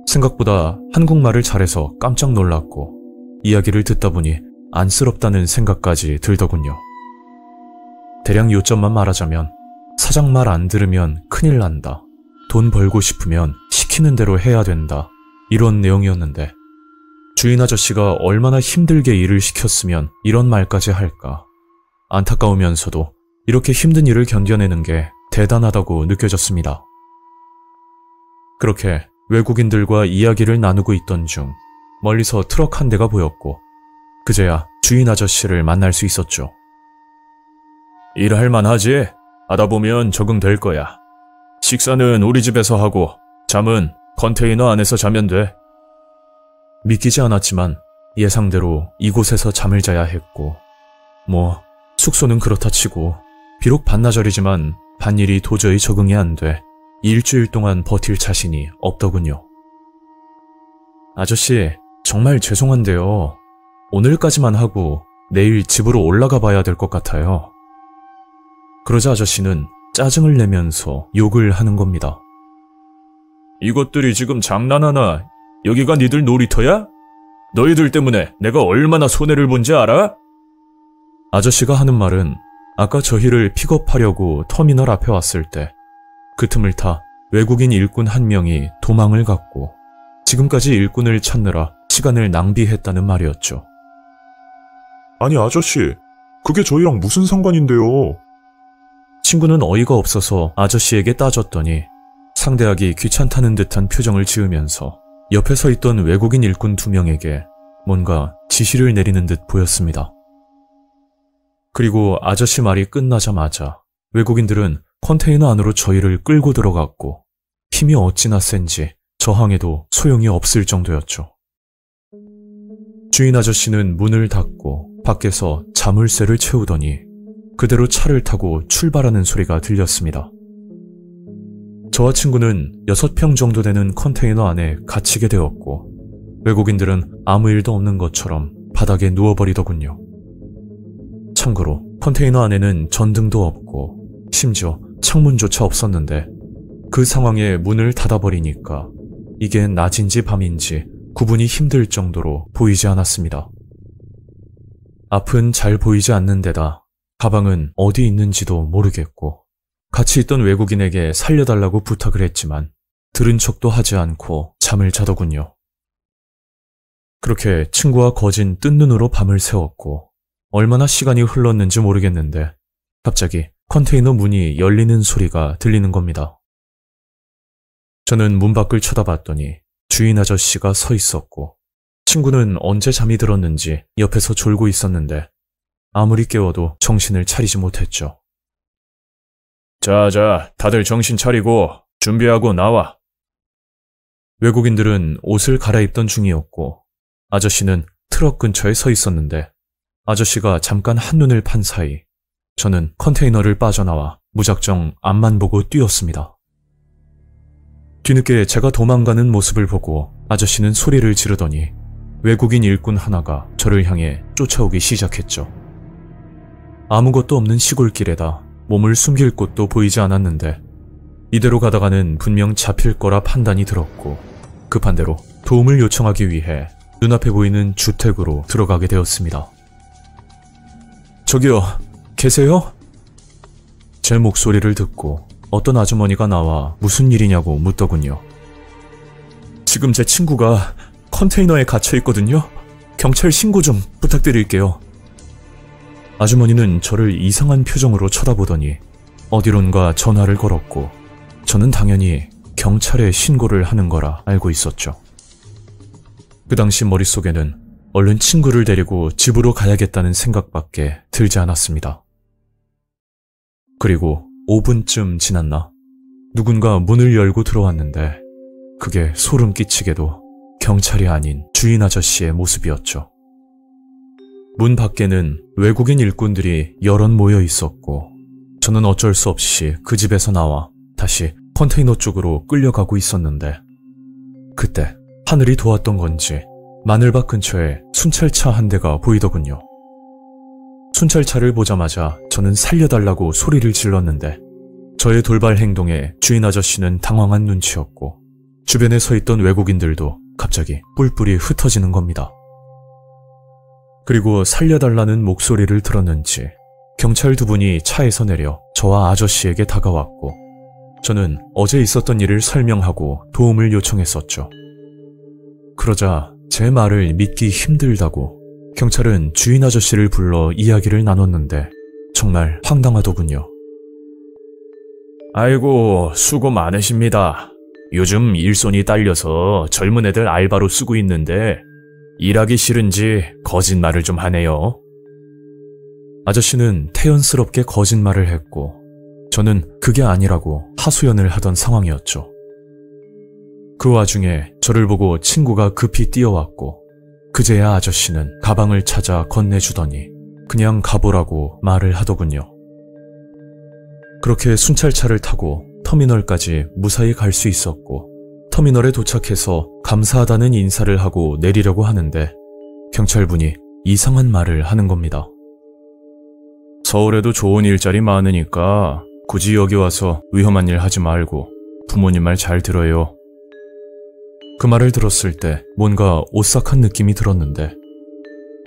생각보다 한국말을 잘해서 깜짝 놀랐고 이야기를 듣다 보니 안쓰럽다는 생각까지 들더군요. 대략 요점만 말하자면 사장 말 안 들으면 큰일 난다. 돈 벌고 싶으면 시키는 대로 해야 된다. 이런 내용이었는데 주인 아저씨가 얼마나 힘들게 일을 시켰으면 이런 말까지 할까. 안타까우면서도 이렇게 힘든 일을 견뎌내는 게 대단하다고 느껴졌습니다. 그렇게 외국인들과 이야기를 나누고 있던 중 멀리서 트럭 한 대가 보였고 그제야 주인 아저씨를 만날 수 있었죠. 일할 만하지? 하다 보면 적응될 거야. 식사는 우리 집에서 하고 잠은 컨테이너 안에서 자면 돼. 믿기지 않았지만 예상대로 이곳에서 잠을 자야 했고 숙소는 그렇다 치고 비록 반나절이지만 반일이 도저히 적응이 안 돼 일주일 동안 버틸 자신이 없더군요. 아저씨, 정말 죄송한데요. 오늘까지만 하고 내일 집으로 올라가 봐야 될 것 같아요. 그러자 아저씨는 짜증을 내면서 욕을 하는 겁니다. 이것들이 지금 장난하나? 여기가 니들 놀이터야? 너희들 때문에 내가 얼마나 손해를 본지 알아? 아저씨가 하는 말은 아까 저희를 픽업하려고 터미널 앞에 왔을 때 그 틈을 타 외국인 일꾼 한 명이 도망을 갔고 지금까지 일꾼을 찾느라 시간을 낭비했다는 말이었죠. 아니 아저씨, 그게 저희랑 무슨 상관인데요? 친구는 어이가 없어서 아저씨에게 따졌더니 상대하기 귀찮다는 듯한 표정을 지으면서 옆에 서 있던 외국인 일꾼 2명에게 뭔가 지시를 내리는 듯 보였습니다. 그리고 아저씨 말이 끝나자마자 외국인들은 컨테이너 안으로 저희를 끌고 들어갔고 힘이 어찌나 센지 저항해도 소용이 없을 정도였죠. 주인 아저씨는 문을 닫고 밖에서 자물쇠를 채우더니 그대로 차를 타고 출발하는 소리가 들렸습니다. 저와 친구는 6평 정도 되는 컨테이너 안에 갇히게 되었고 외국인들은 아무 일도 없는 것처럼 바닥에 누워버리더군요. 참고로 컨테이너 안에는 전등도 없고 심지어 창문조차 없었는데 그 상황에 문을 닫아버리니까 이게 낮인지 밤인지 구분이 힘들 정도로 보이지 않았습니다. 앞은 잘 보이지 않는 데다 가방은 어디 있는지도 모르겠고 같이 있던 외국인에게 살려달라고 부탁을 했지만 들은 척도 하지 않고 잠을 자더군요. 그렇게 친구와 거진 뜬 눈으로 밤을 새웠고 얼마나 시간이 흘렀는지 모르겠는데 갑자기 컨테이너 문이 열리는 소리가 들리는 겁니다. 저는 문 밖을 쳐다봤더니 주인 아저씨가 서 있었고 친구는 언제 잠이 들었는지 옆에서 졸고 있었는데 아무리 깨워도 정신을 차리지 못했죠. 자, 다들 정신 차리고 준비하고 나와. 외국인들은 옷을 갈아입던 중이었고 아저씨는 트럭 근처에 서 있었는데 아저씨가 잠깐 한눈을 판 사이 저는 컨테이너를 빠져나와 무작정 앞만 보고 뛰었습니다. 뒤늦게 제가 도망가는 모습을 보고 아저씨는 소리를 지르더니 외국인 일꾼 하나가 저를 향해 쫓아오기 시작했죠. 아무것도 없는 시골길에다 몸을 숨길 곳도 보이지 않았는데 이대로 가다가는 분명 잡힐 거라 판단이 들었고 급한 대로 도움을 요청하기 위해 눈앞에 보이는 주택으로 들어가게 되었습니다. 저기요, 계세요? 제 목소리를 듣고 어떤 아주머니가 나와 무슨 일이냐고 묻더군요. 지금 제 친구가 컨테이너에 갇혀 있거든요. 경찰 신고 좀 부탁드릴게요. 아주머니는 저를 이상한 표정으로 쳐다보더니 어디론가 전화를 걸었고 저는 당연히 경찰에 신고를 하는 거라 알고 있었죠. 그 당시 머릿속에는 얼른 친구를 데리고 집으로 가야겠다는 생각밖에 들지 않았습니다. 그리고 5분쯤 지났나? 누군가 문을 열고 들어왔는데 그게 소름 끼치게도 경찰이 아닌 주인 아저씨의 모습이었죠. 문 밖에는 외국인 일꾼들이 여럿 모여 있었고 저는 어쩔 수 없이 그 집에서 나와 다시 컨테이너 쪽으로 끌려가고 있었는데 그때 하늘이 도왔던 건지 마늘밭 근처에 순찰차 한 대가 보이더군요. 순찰차를 보자마자 저는 살려달라고 소리를 질렀는데 저의 돌발 행동에 주인 아저씨는 당황한 눈치였고 주변에 서 있던 외국인들도 갑자기 뿔뿔이 흩어지는 겁니다. 그리고 살려달라는 목소리를 들었는지 경찰 2분이 차에서 내려 저와 아저씨에게 다가왔고 저는 어제 있었던 일을 설명하고 도움을 요청했었죠. 그러자 제 말을 믿기 힘들다고 경찰은 주인 아저씨를 불러 이야기를 나눴는데 정말 황당하더군요. 아이고, 수고 많으십니다. 요즘 일손이 딸려서 젊은 애들 알바로 쓰고 있는데 일하기 싫은지 거짓말을 좀 하네요. 아저씨는 태연스럽게 거짓말을 했고 저는 그게 아니라고 하소연을 하던 상황이었죠. 그 와중에 저를 보고 친구가 급히 뛰어왔고 그제야 아저씨는 가방을 찾아 건네주더니 그냥 가보라고 말을 하더군요. 그렇게 순찰차를 타고 터미널까지 무사히 갈 수 있었고 터미널에 도착해서 감사하다는 인사를 하고 내리려고 하는데 경찰분이 이상한 말을 하는 겁니다. 서울에도 좋은 일자리 많으니까 굳이 여기 와서 위험한 일 하지 말고 부모님 말 잘 들어요. 그 말을 들었을 때 뭔가 오싹한 느낌이 들었는데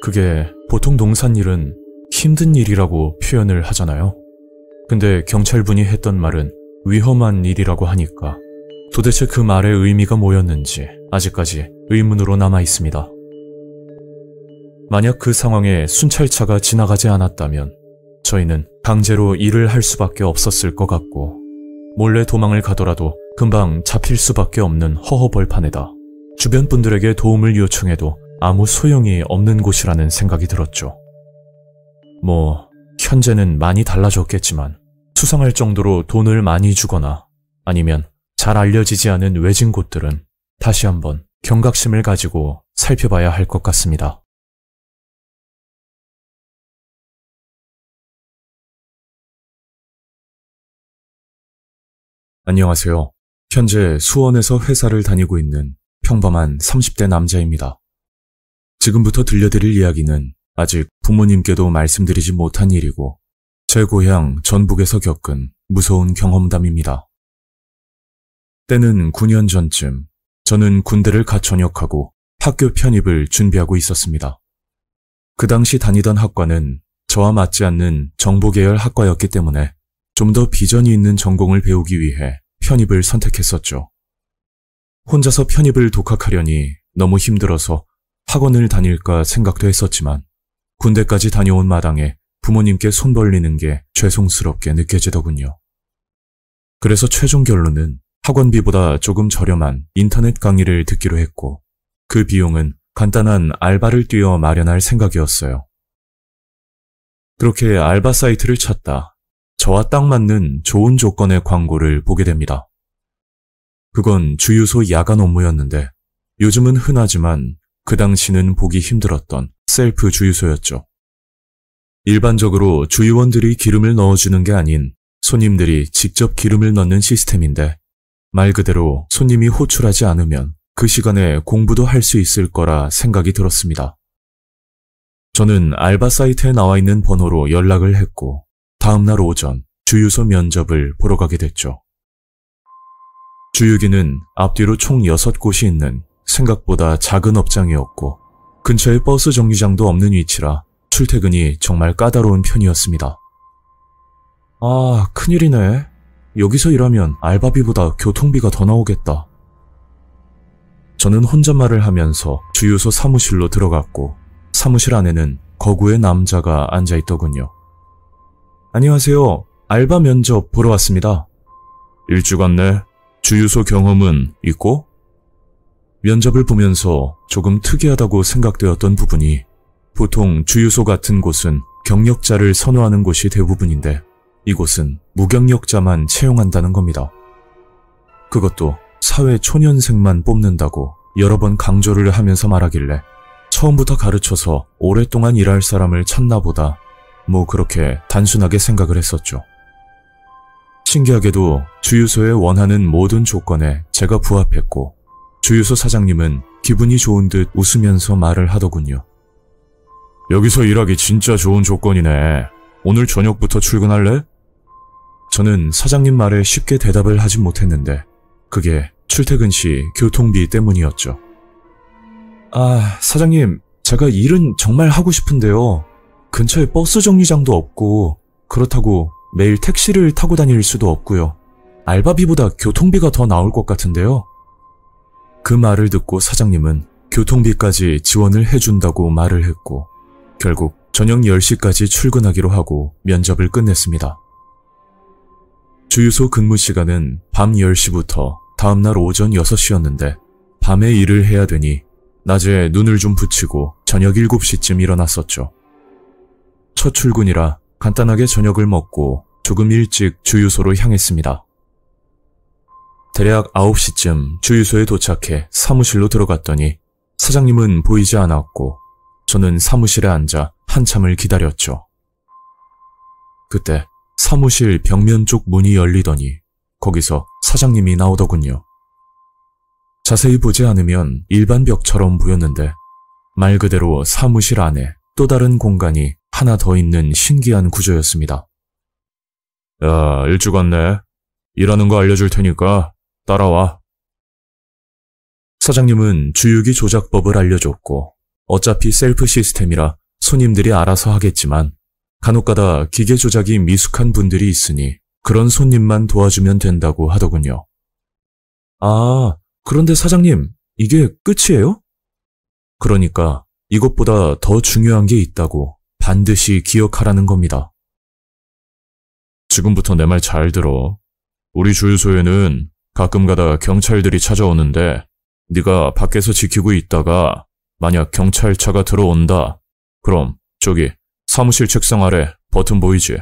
그게 보통 농산일은 힘든 일이라고 표현을 하잖아요. 근데 경찰분이 했던 말은 위험한 일이라고 하니까 도대체 그 말의 의미가 뭐였는지 아직까지 의문으로 남아 있습니다. 만약 그 상황에 순찰차가 지나가지 않았다면 저희는 강제로 일을 할 수밖에 없었을 것 같고 몰래 도망을 가더라도 금방 잡힐 수밖에 없는 허허벌판에다 주변 분들에게 도움을 요청해도 아무 소용이 없는 곳이라는 생각이 들었죠. 현재는 많이 달라졌겠지만 수상할 정도로 돈을 많이 주거나 아니면 잘 알려지지 않은 외진 곳들은 다시 한번 경각심을 가지고 살펴봐야 할 것 같습니다. 안녕하세요. 현재 수원에서 회사를 다니고 있는 평범한 30대 남자입니다. 지금부터 들려드릴 이야기는 아직 부모님께도 말씀드리지 못한 일이고 제 고향 전북에서 겪은 무서운 경험담입니다. 때는 9년 전쯤 저는 군대를 갓 전역하고 학교 편입을 준비하고 있었습니다. 그 당시 다니던 학과는 저와 맞지 않는 정보계열 학과였기 때문에 좀 더 비전이 있는 전공을 배우기 위해 편입을 선택했었죠. 혼자서 편입을 독학하려니 너무 힘들어서 학원을 다닐까 생각도 했었지만 군대까지 다녀온 마당에 부모님께 손 벌리는 게 죄송스럽게 느껴지더군요. 그래서 최종 결론은 학원비보다 조금 저렴한 인터넷 강의를 듣기로 했고 그 비용은 간단한 알바를 뛰어 마련할 생각이었어요. 그렇게 알바 사이트를 찾다 저와 딱 맞는 좋은 조건의 광고를 보게 됩니다. 그건 주유소 야간 업무였는데 요즘은 흔하지만 그 당시는 보기 힘들었던 셀프 주유소였죠. 일반적으로 주유원들이 기름을 넣어주는 게 아닌 손님들이 직접 기름을 넣는 시스템인데 말 그대로 손님이 호출하지 않으면 그 시간에 공부도 할 수 있을 거라 생각이 들었습니다. 저는 알바 사이트에 나와 있는 번호로 연락을 했고 다음날 오전 주유소 면접을 보러 가게 됐죠. 주유기는 앞뒤로 총 6곳이 있는 생각보다 작은 업장이었고 근처에 버스 정류장도 없는 위치라 출퇴근이 정말 까다로운 편이었습니다. 아, 큰일이네. 여기서 일하면 알바비보다 교통비가 더 나오겠다. 저는 혼잣말을 하면서 주유소 사무실로 들어갔고 사무실 안에는 거구의 남자가 앉아있더군요. 안녕하세요. 알바 면접 보러 왔습니다. 일찍 왔네. 주유소 경험은 있고? 면접을 보면서 조금 특이하다고 생각되었던 부분이 보통 주유소 같은 곳은 경력자를 선호하는 곳이 대부분인데 이곳은 무경력자만 채용한다는 겁니다. 그것도 사회 초년생만 뽑는다고 여러 번 강조를 하면서 말하길래 처음부터 가르쳐서 오랫동안 일할 사람을 찾나 보다 그렇게 단순하게 생각을 했었죠. 신기하게도 주유소에 원하는 모든 조건에 제가 부합했고 주유소 사장님은 기분이 좋은 듯 웃으면서 말을 하더군요. 여기서 일하기 진짜 좋은 조건이네. 오늘 저녁부터 출근할래? 저는 사장님 말에 쉽게 대답을 하지 못했는데 그게 출퇴근 시 교통비 때문이었죠. 아, 사장님, 제가 일은 정말 하고 싶은데요. 근처에 버스 정류장도 없고 그렇다고 매일 택시를 타고 다닐 수도 없고요. 알바비보다 교통비가 더 나올 것 같은데요. 그 말을 듣고 사장님은 교통비까지 지원을 해준다고 말을 했고 결국 저녁 10시까지 출근하기로 하고 면접을 끝냈습니다. 주유소 근무 시간은 밤 10시부터 다음날 오전 6시였는데 밤에 일을 해야 되니 낮에 눈을 좀 붙이고 저녁 7시쯤 일어났었죠. 첫 출근이라 간단하게 저녁을 먹고 조금 일찍 주유소로 향했습니다. 대략 9시쯤 주유소에 도착해 사무실로 들어갔더니 사장님은 보이지 않았고 저는 사무실에 앉아 한참을 기다렸죠. 그때 사무실 벽면 쪽 문이 열리더니 거기서 사장님이 나오더군요. 자세히 보지 않으면 일반 벽처럼 보였는데 말 그대로 사무실 안에 또 다른 공간이 하나 더 있는 신기한 구조였습니다. 야, 일찍 왔네. 일하는 거 알려줄 테니까 따라와. 사장님은 주유기 조작법을 알려줬고 어차피 셀프 시스템이라 손님들이 알아서 하겠지만 간혹가다 기계 조작이 미숙한 분들이 있으니 그런 손님만 도와주면 된다고 하더군요. 아, 그런데 사장님, 이게 끝이에요? 그러니까 이것보다 더 중요한 게 있다고 반드시 기억하라는 겁니다. 지금부터 내 말 잘 들어. 우리 주유소에는 가끔가다 경찰들이 찾아오는데 네가 밖에서 지키고 있다가 만약 경찰차가 들어온다. 그럼 저기 사무실 책상 아래 버튼 보이지?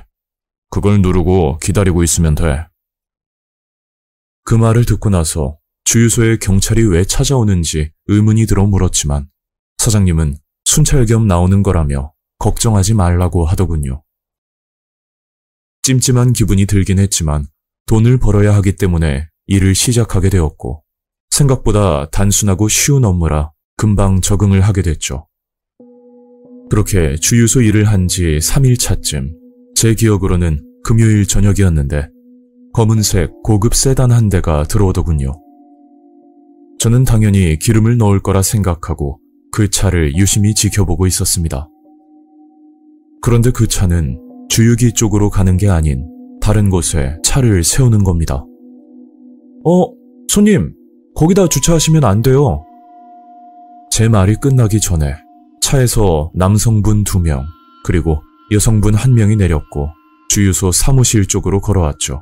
그걸 누르고 기다리고 있으면 돼. 그 말을 듣고 나서 주유소에 경찰이 왜 찾아오는지 의문이 들어 물었지만 사장님은 순찰 겸 나오는 거라며 걱정하지 말라고 하더군요. 찜찜한 기분이 들긴 했지만 돈을 벌어야 하기 때문에 일을 시작하게 되었고 생각보다 단순하고 쉬운 업무라 금방 적응을 하게 됐죠. 그렇게 주유소 일을 한 지 3일 차쯤 제 기억으로는 금요일 저녁이었는데 검은색 고급 세단 한 대가 들어오더군요. 저는 당연히 기름을 넣을 거라 생각하고 그 차를 유심히 지켜보고 있었습니다. 그런데 그 차는 주유기 쪽으로 가는 게 아닌 다른 곳에 차를 세우는 겁니다. 손님, 거기다 주차하시면 안 돼요. 제 말이 끝나기 전에 차에서 남성분 2명, 그리고 여성분 1명이 내렸고 주유소 사무실 쪽으로 걸어왔죠.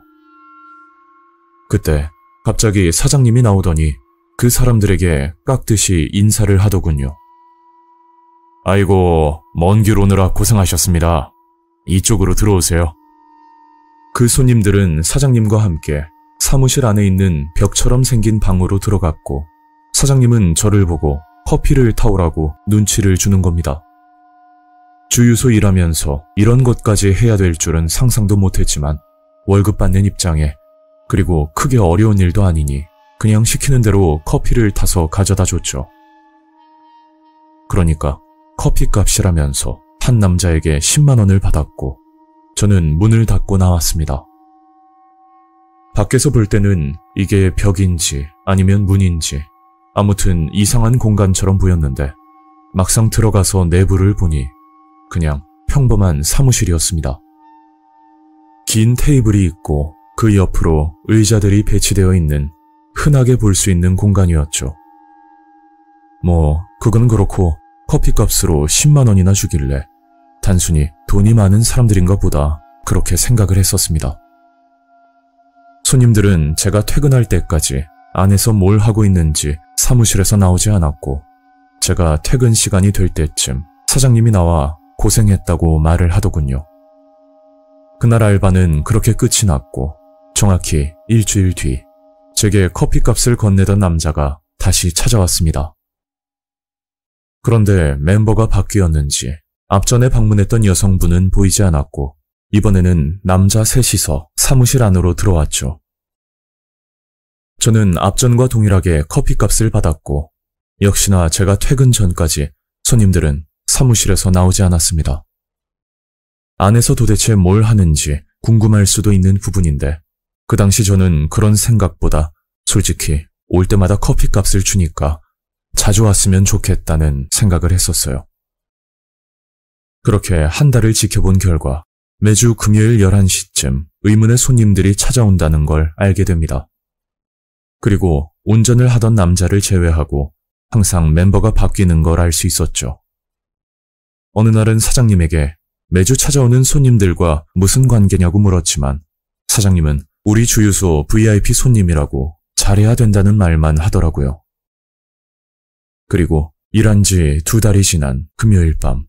그때 갑자기 사장님이 나오더니 그 사람들에게 깍듯이 인사를 하더군요. 아이고, 먼 길 오느라 고생하셨습니다. 이쪽으로 들어오세요. 그 손님들은 사장님과 함께 사무실 안에 있는 벽처럼 생긴 방으로 들어갔고 사장님은 저를 보고 커피를 타오라고 눈치를 주는 겁니다. 주유소 일하면서 이런 것까지 해야 될 줄은 상상도 못했지만 월급 받는 입장에 그리고 크게 어려운 일도 아니니 그냥 시키는 대로 커피를 타서 가져다 줬죠. 그러니까 커피값이라면서 한 남자에게 10만 원을 받았고 저는 문을 닫고 나왔습니다. 밖에서 볼 때는 이게 벽인지 아니면 문인지 아무튼 이상한 공간처럼 보였는데 막상 들어가서 내부를 보니 그냥 평범한 사무실이었습니다. 긴 테이블이 있고 그 옆으로 의자들이 배치되어 있는 흔하게 볼 수 있는 공간이었죠. 그건 그렇고 커피값으로 10만 원이나 주길래 단순히 돈이 많은 사람들인가 보다 그렇게 생각을 했었습니다. 손님들은 제가 퇴근할 때까지 안에서 뭘 하고 있는지 사무실에서 나오지 않았고 제가 퇴근 시간이 될 때쯤 사장님이 나와 고생했다고 말을 하더군요. 그날 알바는 그렇게 끝이 났고 정확히 일주일 뒤 제게 커피값을 건네던 남자가 다시 찾아왔습니다. 그런데 멤버가 바뀌었는지 앞전에 방문했던 여성분은 보이지 않았고 이번에는 남자 셋이서 사무실 안으로 들어왔죠. 저는 앞전과 동일하게 커피값을 받았고 역시나 제가 퇴근 전까지 손님들은 사무실에서 나오지 않았습니다. 안에서 도대체 뭘 하는지 궁금할 수도 있는 부분인데 그 당시 저는 그런 생각보다 솔직히 올 때마다 커피값을 주니까 자주 왔으면 좋겠다는 생각을 했었어요. 그렇게 한 달을 지켜본 결과 매주 금요일 11시쯤 의문의 손님들이 찾아온다는 걸 알게 됩니다. 그리고 운전을 하던 남자를 제외하고 항상 멤버가 바뀌는 걸 알 수 있었죠. 어느 날은 사장님에게 매주 찾아오는 손님들과 무슨 관계냐고 물었지만 사장님은 우리 주유소 VIP 손님이라고 잘해야 된다는 말만 하더라고요. 그리고 일한 지 2달이 지난 금요일 밤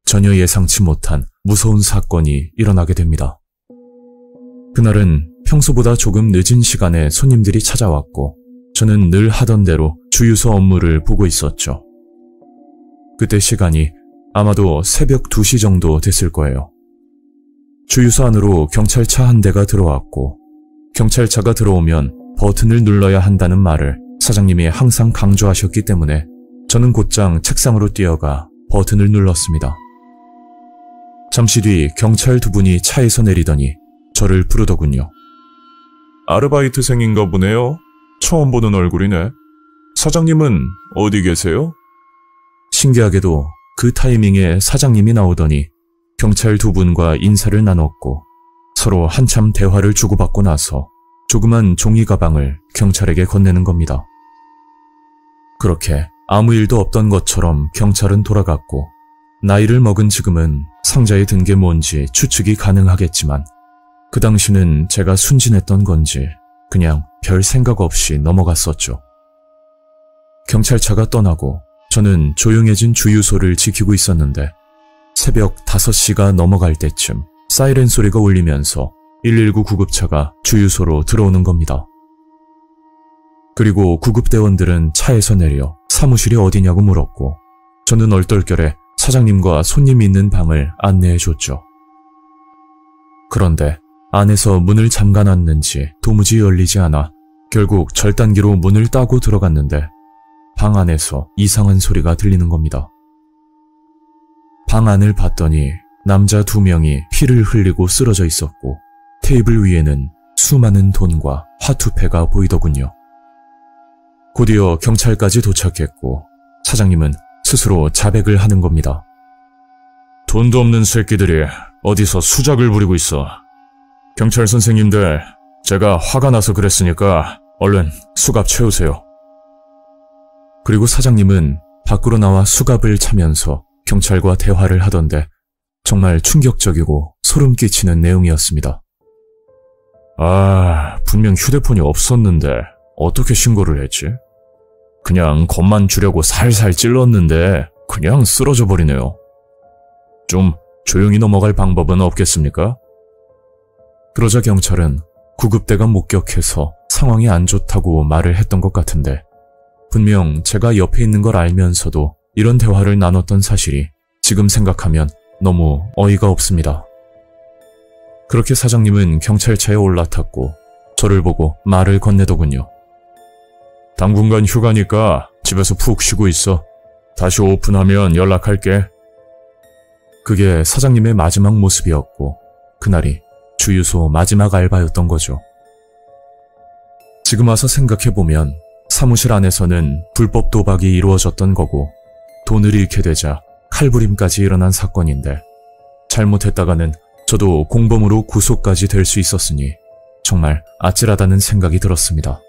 전혀 예상치 못한 무서운 사건이 일어나게 됩니다. 그날은 평소보다 조금 늦은 시간에 손님들이 찾아왔고 저는 늘 하던 대로 주유소 업무를 보고 있었죠. 그때 시간이 아마도 새벽 2시 정도 됐을 거예요. 주유소 안으로 경찰차 한 대가 들어왔고 경찰차가 들어오면 버튼을 눌러야 한다는 말을 사장님이 항상 강조하셨기 때문에 저는 곧장 책상으로 뛰어가 버튼을 눌렀습니다. 잠시 뒤 경찰 2분이 차에서 내리더니 저를 부르더군요. 아르바이트생인가 보네요. 처음 보는 얼굴이네. 사장님은 어디 계세요? 신기하게도 그 타이밍에 사장님이 나오더니 경찰 2분과 인사를 나눴고 서로 한참 대화를 주고받고 나서 조그만 종이 가방을 경찰에게 건네는 겁니다. 그렇게 아무 일도 없던 것처럼 경찰은 돌아갔고 나이를 먹은 지금은 상자에 든 게 뭔지 추측이 가능하겠지만 그 당시는 제가 순진했던 건지 그냥 별 생각 없이 넘어갔었죠. 경찰차가 떠나고 저는 조용해진 주유소를 지키고 있었는데 새벽 5시가 넘어갈 때쯤 사이렌 소리가 울리면서 119 구급차가 주유소로 들어오는 겁니다. 그리고 구급대원들은 차에서 내려 사무실이 어디냐고 물었고 저는 얼떨결에 사장님과 손님이 있는 방을 안내해줬죠. 그런데 안에서 문을 잠가놨는지 도무지 열리지 않아 결국 절단기로 문을 따고 들어갔는데 방 안에서 이상한 소리가 들리는 겁니다. 방 안을 봤더니 남자 2명이 피를 흘리고 쓰러져 있었고 테이블 위에는 수많은 돈과 화투패가 보이더군요. 곧이어 경찰까지 도착했고 사장님은 스스로 자백을 하는 겁니다. 돈도 없는 새끼들이 어디서 수작을 부리고 있어. 경찰 선생님들, 제가 화가 나서 그랬으니까 얼른 수갑 채우세요. 그리고 사장님은 밖으로 나와 수갑을 차면서 경찰과 대화를 하던데 정말 충격적이고 소름 끼치는 내용이었습니다. 분명 휴대폰이 없었는데 어떻게 신고를 했지? 그냥 겁만 주려고 살살 찔렀는데 그냥 쓰러져 버리네요. 좀 조용히 넘어갈 방법은 없겠습니까? 그러자 경찰은 구급대가 목격해서 상황이 안 좋다고 말을 했던 것 같은데 분명 제가 옆에 있는 걸 알면서도 이런 대화를 나눴던 사실이 지금 생각하면 너무 어이가 없습니다. 그렇게 사장님은 경찰차에 올라탔고 저를 보고 말을 건네더군요. 당분간 휴가니까 집에서 푹 쉬고 있어. 다시 오픈하면 연락할게. 그게 사장님의 마지막 모습이었고 그날이 주유소 마지막 알바였던 거죠. 지금 와서 생각해보면 사무실 안에서는 불법 도박이 이루어졌던 거고 돈을 잃게 되자 칼부림까지 일어난 사건인데 잘못했다가는 저도 공범으로 구속까지 될 수 있었으니 정말 아찔하다는 생각이 들었습니다.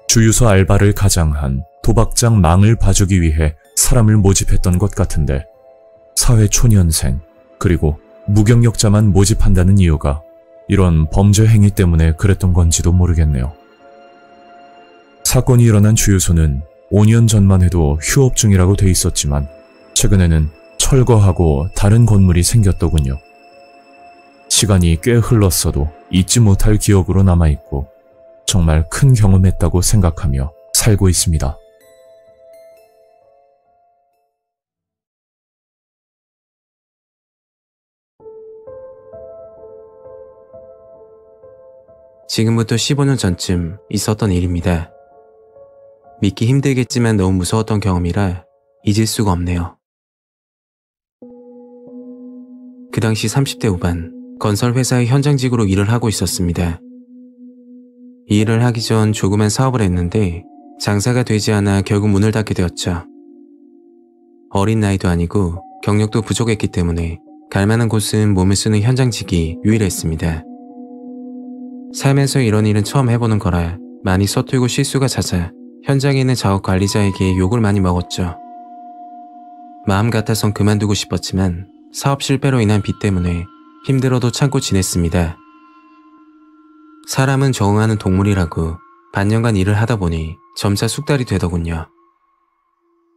주유소 알바를 가장한 도박장 망을 봐주기 위해 사람을 모집했던 것 같은데 사회 초년생 그리고 무경력자만 모집한다는 이유가 이런 범죄 행위 때문에 그랬던 건지도 모르겠네요. 사건이 일어난 주유소는 5년 전만 해도 휴업 중이라고 돼 있었지만 최근에는 철거하고 다른 건물이 생겼더군요. 시간이 꽤 흘렀어도 잊지 못할 기억으로 남아있고 정말 큰 경험했다고 생각하며 살고 있습니다. 지금부터 15년 전쯤 있었던 일입니다. 믿기 힘들겠지만 너무 무서웠던 경험이라 잊을 수가 없네요. 그 당시 30대 후반 건설회사의 현장직으로 일을 하고 있었습니다. 이 일을 하기 전 조그만 사업을 했는데 장사가 되지 않아 결국 문을 닫게 되었죠. 어린 나이도 아니고 경력도 부족했기 때문에 갈 만한 곳은 몸을 쓰는 현장직이 유일했습니다. 살면서 이런 일은 처음 해보는 거라 많이 서툴고 실수가 잦아 현장에 있는 작업 관리자에게 욕을 많이 먹었죠. 마음 같아선 그만두고 싶었지만 사업 실패로 인한 빚 때문에 힘들어도 참고 지냈습니다. 사람은 적응하는 동물이라고 반년간 일을 하다 보니 점차 숙달이 되더군요.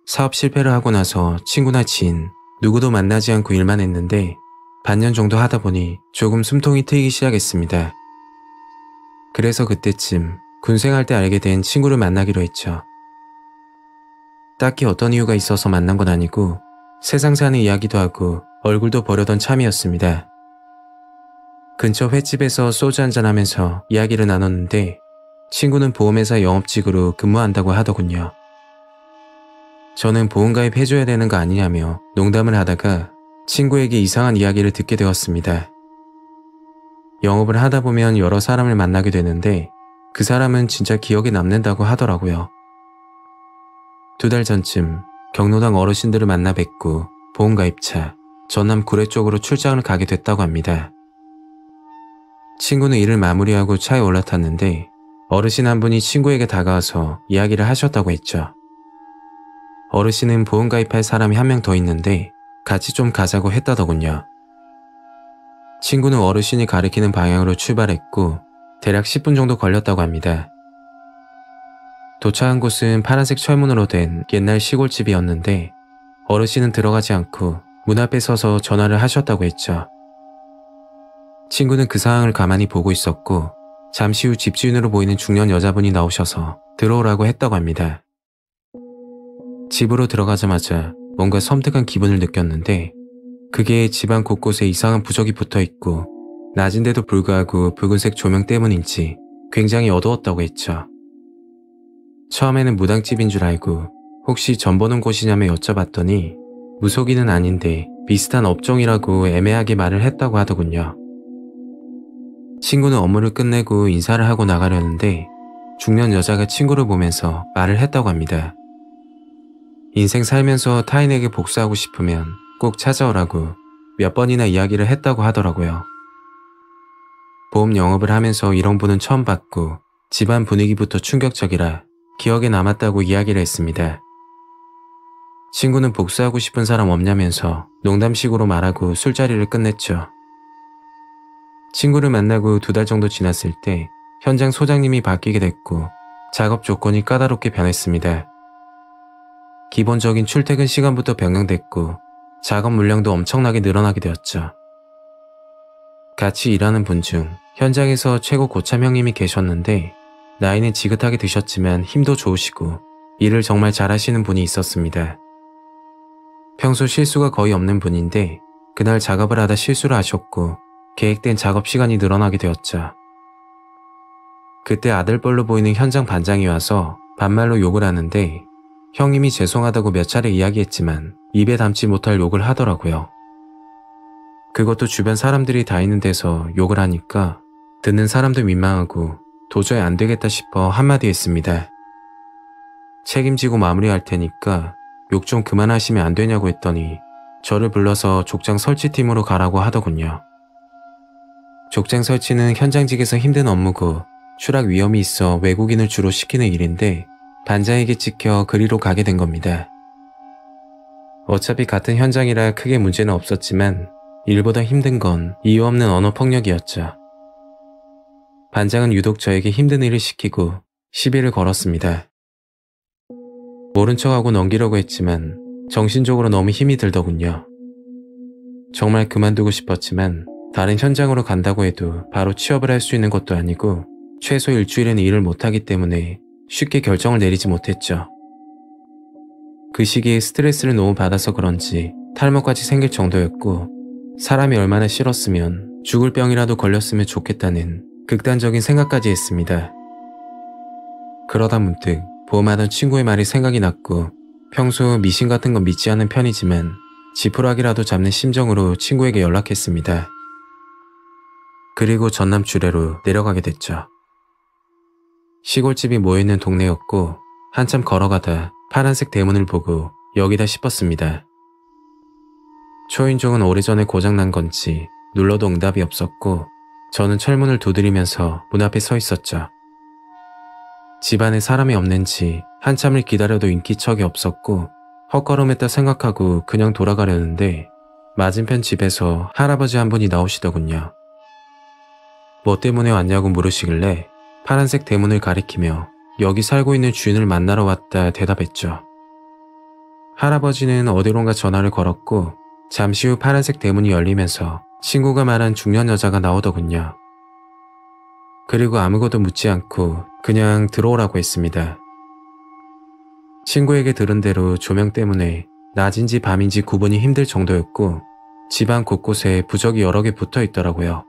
사업 실패를 하고 나서 친구나 지인, 누구도 만나지 않고 일만 했는데 반년 정도 하다 보니 조금 숨통이 트이기 시작했습니다. 그래서 그때쯤 군생할 때 알게 된 친구를 만나기로 했죠. 딱히 어떤 이유가 있어서 만난 건 아니고 세상 사는 이야기도 하고 얼굴도 보려던 참이었습니다. 근처 횟집에서 소주 한잔하면서 이야기를 나눴는데 친구는 보험회사 영업직으로 근무한다고 하더군요. 저는 보험가입 해줘야 되는 거 아니냐며 농담을 하다가 친구에게 이상한 이야기를 듣게 되었습니다. 영업을 하다 보면 여러 사람을 만나게 되는데 그 사람은 진짜 기억에 남는다고 하더라고요. 2달 전쯤 경로당 어르신들을 만나 뵙고 보험가입차, 전남 구례 쪽으로 출장을 가게 됐다고 합니다. 친구는 일을 마무리하고 차에 올라탔는데 어르신 한 분이 친구에게 다가와서 이야기를 하셨다고 했죠. 어르신은 보험가입할 사람이 한 명 더 있는데 같이 좀 가자고 했다더군요. 친구는 어르신이 가리키는 방향으로 출발했고 대략 10분 정도 걸렸다고 합니다. 도착한 곳은 파란색 철문으로 된 옛날 시골집이었는데 어르신은 들어가지 않고 문 앞에 서서 전화를 하셨다고 했죠. 친구는 그 상황을 가만히 보고 있었고 잠시 후 집주인으로 보이는 중년 여자분이 나오셔서 들어오라고 했다고 합니다. 집으로 들어가자마자 뭔가 섬뜩한 기분을 느꼈는데 그게 집안 곳곳에 이상한 부적이 붙어있고 낮인데도 불구하고 붉은색 조명 때문인지 굉장히 어두웠다고 했죠. 처음에는 무당집인 줄 알고 혹시 전 보는 곳이냐며 여쭤봤더니 무속인은 아닌데 비슷한 업종이라고 애매하게 말을 했다고 하더군요. 친구는 업무를 끝내고 인사를 하고 나가려는데 중년 여자가 친구를 보면서 말을 했다고 합니다. 인생 살면서 타인에게 복수하고 싶으면 꼭 찾아오라고 몇 번이나 이야기를 했다고 하더라고요. 보험 영업을 하면서 이런 분은 처음 봤고 집안 분위기부터 충격적이라 기억에 남았다고 이야기를 했습니다. 친구는 복수하고 싶은 사람 없냐면서 농담식으로 말하고 술자리를 끝냈죠. 친구를 만나고 2달 정도 지났을 때 현장 소장님이 바뀌게 됐고 작업 조건이 까다롭게 변했습니다. 기본적인 출퇴근 시간부터 변경됐고 작업 물량도 엄청나게 늘어나게 되었죠. 같이 일하는 분 중 현장에서 최고 고참 형님이 계셨는데 나이는 지긋하게 드셨지만 힘도 좋으시고 일을 정말 잘하시는 분이 있었습니다. 평소 실수가 거의 없는 분인데 그날 작업을 하다 실수를 하셨고 계획된 작업 시간이 늘어나게 되었죠. 그때 아들뻘로 보이는 현장 반장이 와서 반말로 욕을 하는데 형님이 죄송하다고 몇 차례 이야기했지만 입에 담지 못할 욕을 하더라고요. 그것도 주변 사람들이 다 있는 데서 욕을 하니까 듣는 사람도 민망하고 도저히 안 되겠다 싶어 한마디 했습니다. 책임지고 마무리할 테니까 욕 좀 그만하시면 안 되냐고 했더니 저를 불러서 족장 설치팀으로 가라고 하더군요. 족장 설치는 현장직에서 힘든 업무고 추락 위험이 있어 외국인을 주로 시키는 일인데 반장에게 찍혀 그리로 가게 된 겁니다. 어차피 같은 현장이라 크게 문제는 없었지만 일보다 힘든 건 이유 없는 언어 폭력이었죠. 반장은 유독 저에게 힘든 일을 시키고 시비를 걸었습니다. 모른 척하고 넘기려고 했지만 정신적으로 너무 힘이 들더군요. 정말 그만두고 싶었지만 다른 현장으로 간다고 해도 바로 취업을 할 수 있는 것도 아니고 최소 일주일은 일을 못하기 때문에 쉽게 결정을 내리지 못했죠. 그 시기에 스트레스를 너무 받아서 그런지 탈모까지 생길 정도였고 사람이 얼마나 싫었으면 죽을 병이라도 걸렸으면 좋겠다는 극단적인 생각까지 했습니다. 그러다 문득 보험하던 친구의 말이 생각이 났고 평소 미신 같은 건 믿지 않는 편이지만 지푸라기라도 잡는 심정으로 친구에게 연락했습니다. 그리고 전남 주례로 내려가게 됐죠. 시골집이 모여있는 동네였고 한참 걸어가다 파란색 대문을 보고 여기다 싶었습니다. 초인종은 오래전에 고장난 건지 눌러도 응답이 없었고 저는 철문을 두드리면서 문 앞에 서 있었죠. 집 안에 사람이 없는지 한참을 기다려도 인기척이 없었고 헛걸음했다 생각하고 그냥 돌아가려는데 맞은편 집에서 할아버지 한 분이 나오시더군요. 뭐 때문에 왔냐고 물으시길래 파란색 대문을 가리키며 여기 살고 있는 주인을 만나러 왔다 대답했죠. 할아버지는 어디론가 전화를 걸었고 잠시 후 파란색 대문이 열리면서 친구가 말한 중년 여자가 나오더군요. 그리고 아무것도 묻지 않고 그냥 들어오라고 했습니다. 친구에게 들은 대로 조명 때문에 낮인지 밤인지 구분이 힘들 정도였고 집안 곳곳에 부적이 여러 개 붙어 있더라고요.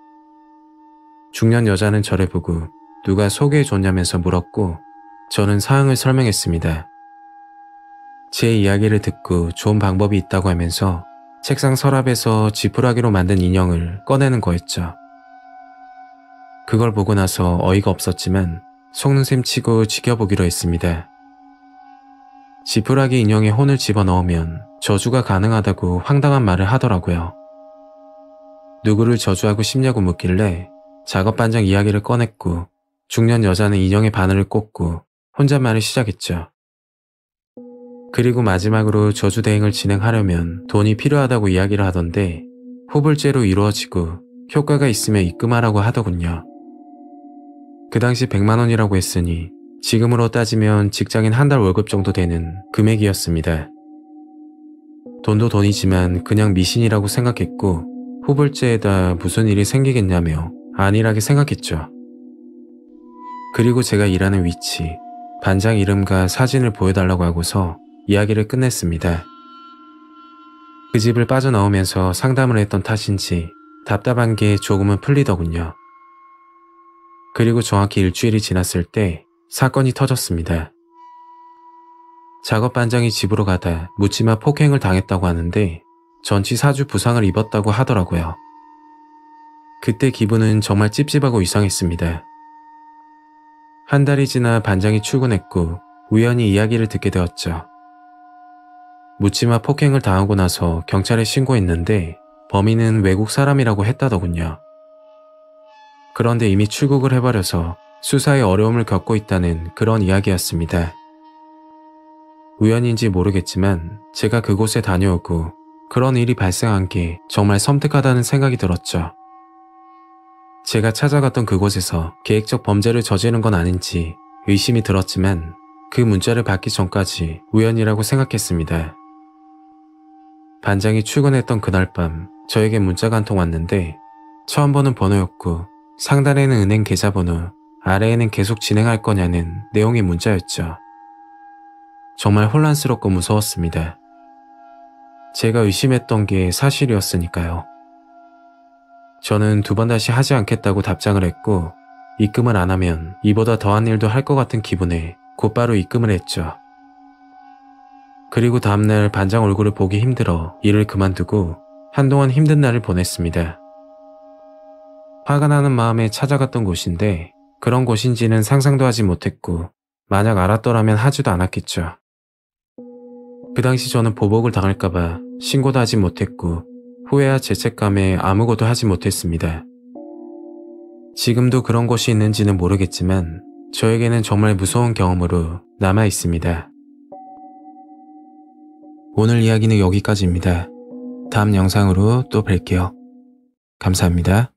중년 여자는 저를 보고 누가 소개해줬냐면서 물었고 저는 사항을 설명했습니다. 제 이야기를 듣고 좋은 방법이 있다고 하면서 책상 서랍에서 지푸라기로 만든 인형을 꺼내는 거였죠. 그걸 보고 나서 어이가 없었지만 속는 셈 치고 지켜보기로 했습니다. 지푸라기 인형에 혼을 집어넣으면 저주가 가능하다고 황당한 말을 하더라고요. 누구를 저주하고 싶냐고 묻길래 작업반장 이야기를 꺼냈고 중년 여자는 인형의 바늘을 꽂고 혼잣말을 시작했죠. 그리고 마지막으로 저주 대행을 진행하려면 돈이 필요하다고 이야기를 하던데 후불제로 이루어지고 효과가 있으면 입금하라고 하더군요. 그 당시 100만 원이라고 했으니 지금으로 따지면 직장인 한 달 월급 정도 되는 금액이었습니다. 돈도 돈이지만 그냥 미신이라고 생각했고 후불제에다 무슨 일이 생기겠냐며 안일하게 생각했죠. 그리고 제가 일하는 위치, 반장 이름과 사진을 보여달라고 하고서 이야기를 끝냈습니다. 그 집을 빠져나오면서 상담을 했던 탓인지 답답한 게 조금은 풀리더군요. 그리고 정확히 일주일이 지났을 때 사건이 터졌습니다. 작업반장이 집으로 가다 묻지마 폭행을 당했다고 하는데 전치 4주 부상을 입었다고 하더라고요. 그때 기분은 정말 찝찝하고 이상했습니다. 한 달이 지나 반장이 출근했고 우연히 이야기를 듣게 되었죠. 묻지마 폭행을 당하고 나서 경찰에 신고했는데 범인은 외국 사람이라고 했다더군요. 그런데 이미 출국을 해버려서 수사에 어려움을 겪고 있다는 그런 이야기였습니다. 우연인지 모르겠지만 제가 그곳에 다녀오고 그런 일이 발생한 게 정말 섬뜩하다는 생각이 들었죠. 제가 찾아갔던 그곳에서 계획적 범죄를 저지른 건 아닌지 의심이 들었지만 그 문자를 받기 전까지 우연이라고 생각했습니다. 반장이 출근했던 그날 밤 저에게 문자가 한 통 왔는데 처음 보는 번호였고 상단에는 은행 계좌번호, 아래에는 계속 진행할 거냐는 내용의 문자였죠. 정말 혼란스럽고 무서웠습니다. 제가 의심했던 게 사실이었으니까요. 저는 2번 다시 하지 않겠다고 답장을 했고 입금을 안 하면 이보다 더한 일도 할 것 같은 기분에 곧바로 입금을 했죠. 그리고 다음날 반장 얼굴을 보기 힘들어 일을 그만두고 한동안 힘든 날을 보냈습니다. 화가 나는 마음에 찾아갔던 곳인데 그런 곳인지는 상상도 하지 못했고 만약 알았더라면 하지도 않았겠죠. 그 당시 저는 보복을 당할까봐 신고도 하지 못했고 후회와 죄책감에 아무것도 하지 못했습니다. 지금도 그런 곳이 있는지는 모르겠지만 저에게는 정말 무서운 경험으로 남아 있습니다. 오늘 이야기는 여기까지입니다. 다음 영상으로 또 뵐게요. 감사합니다.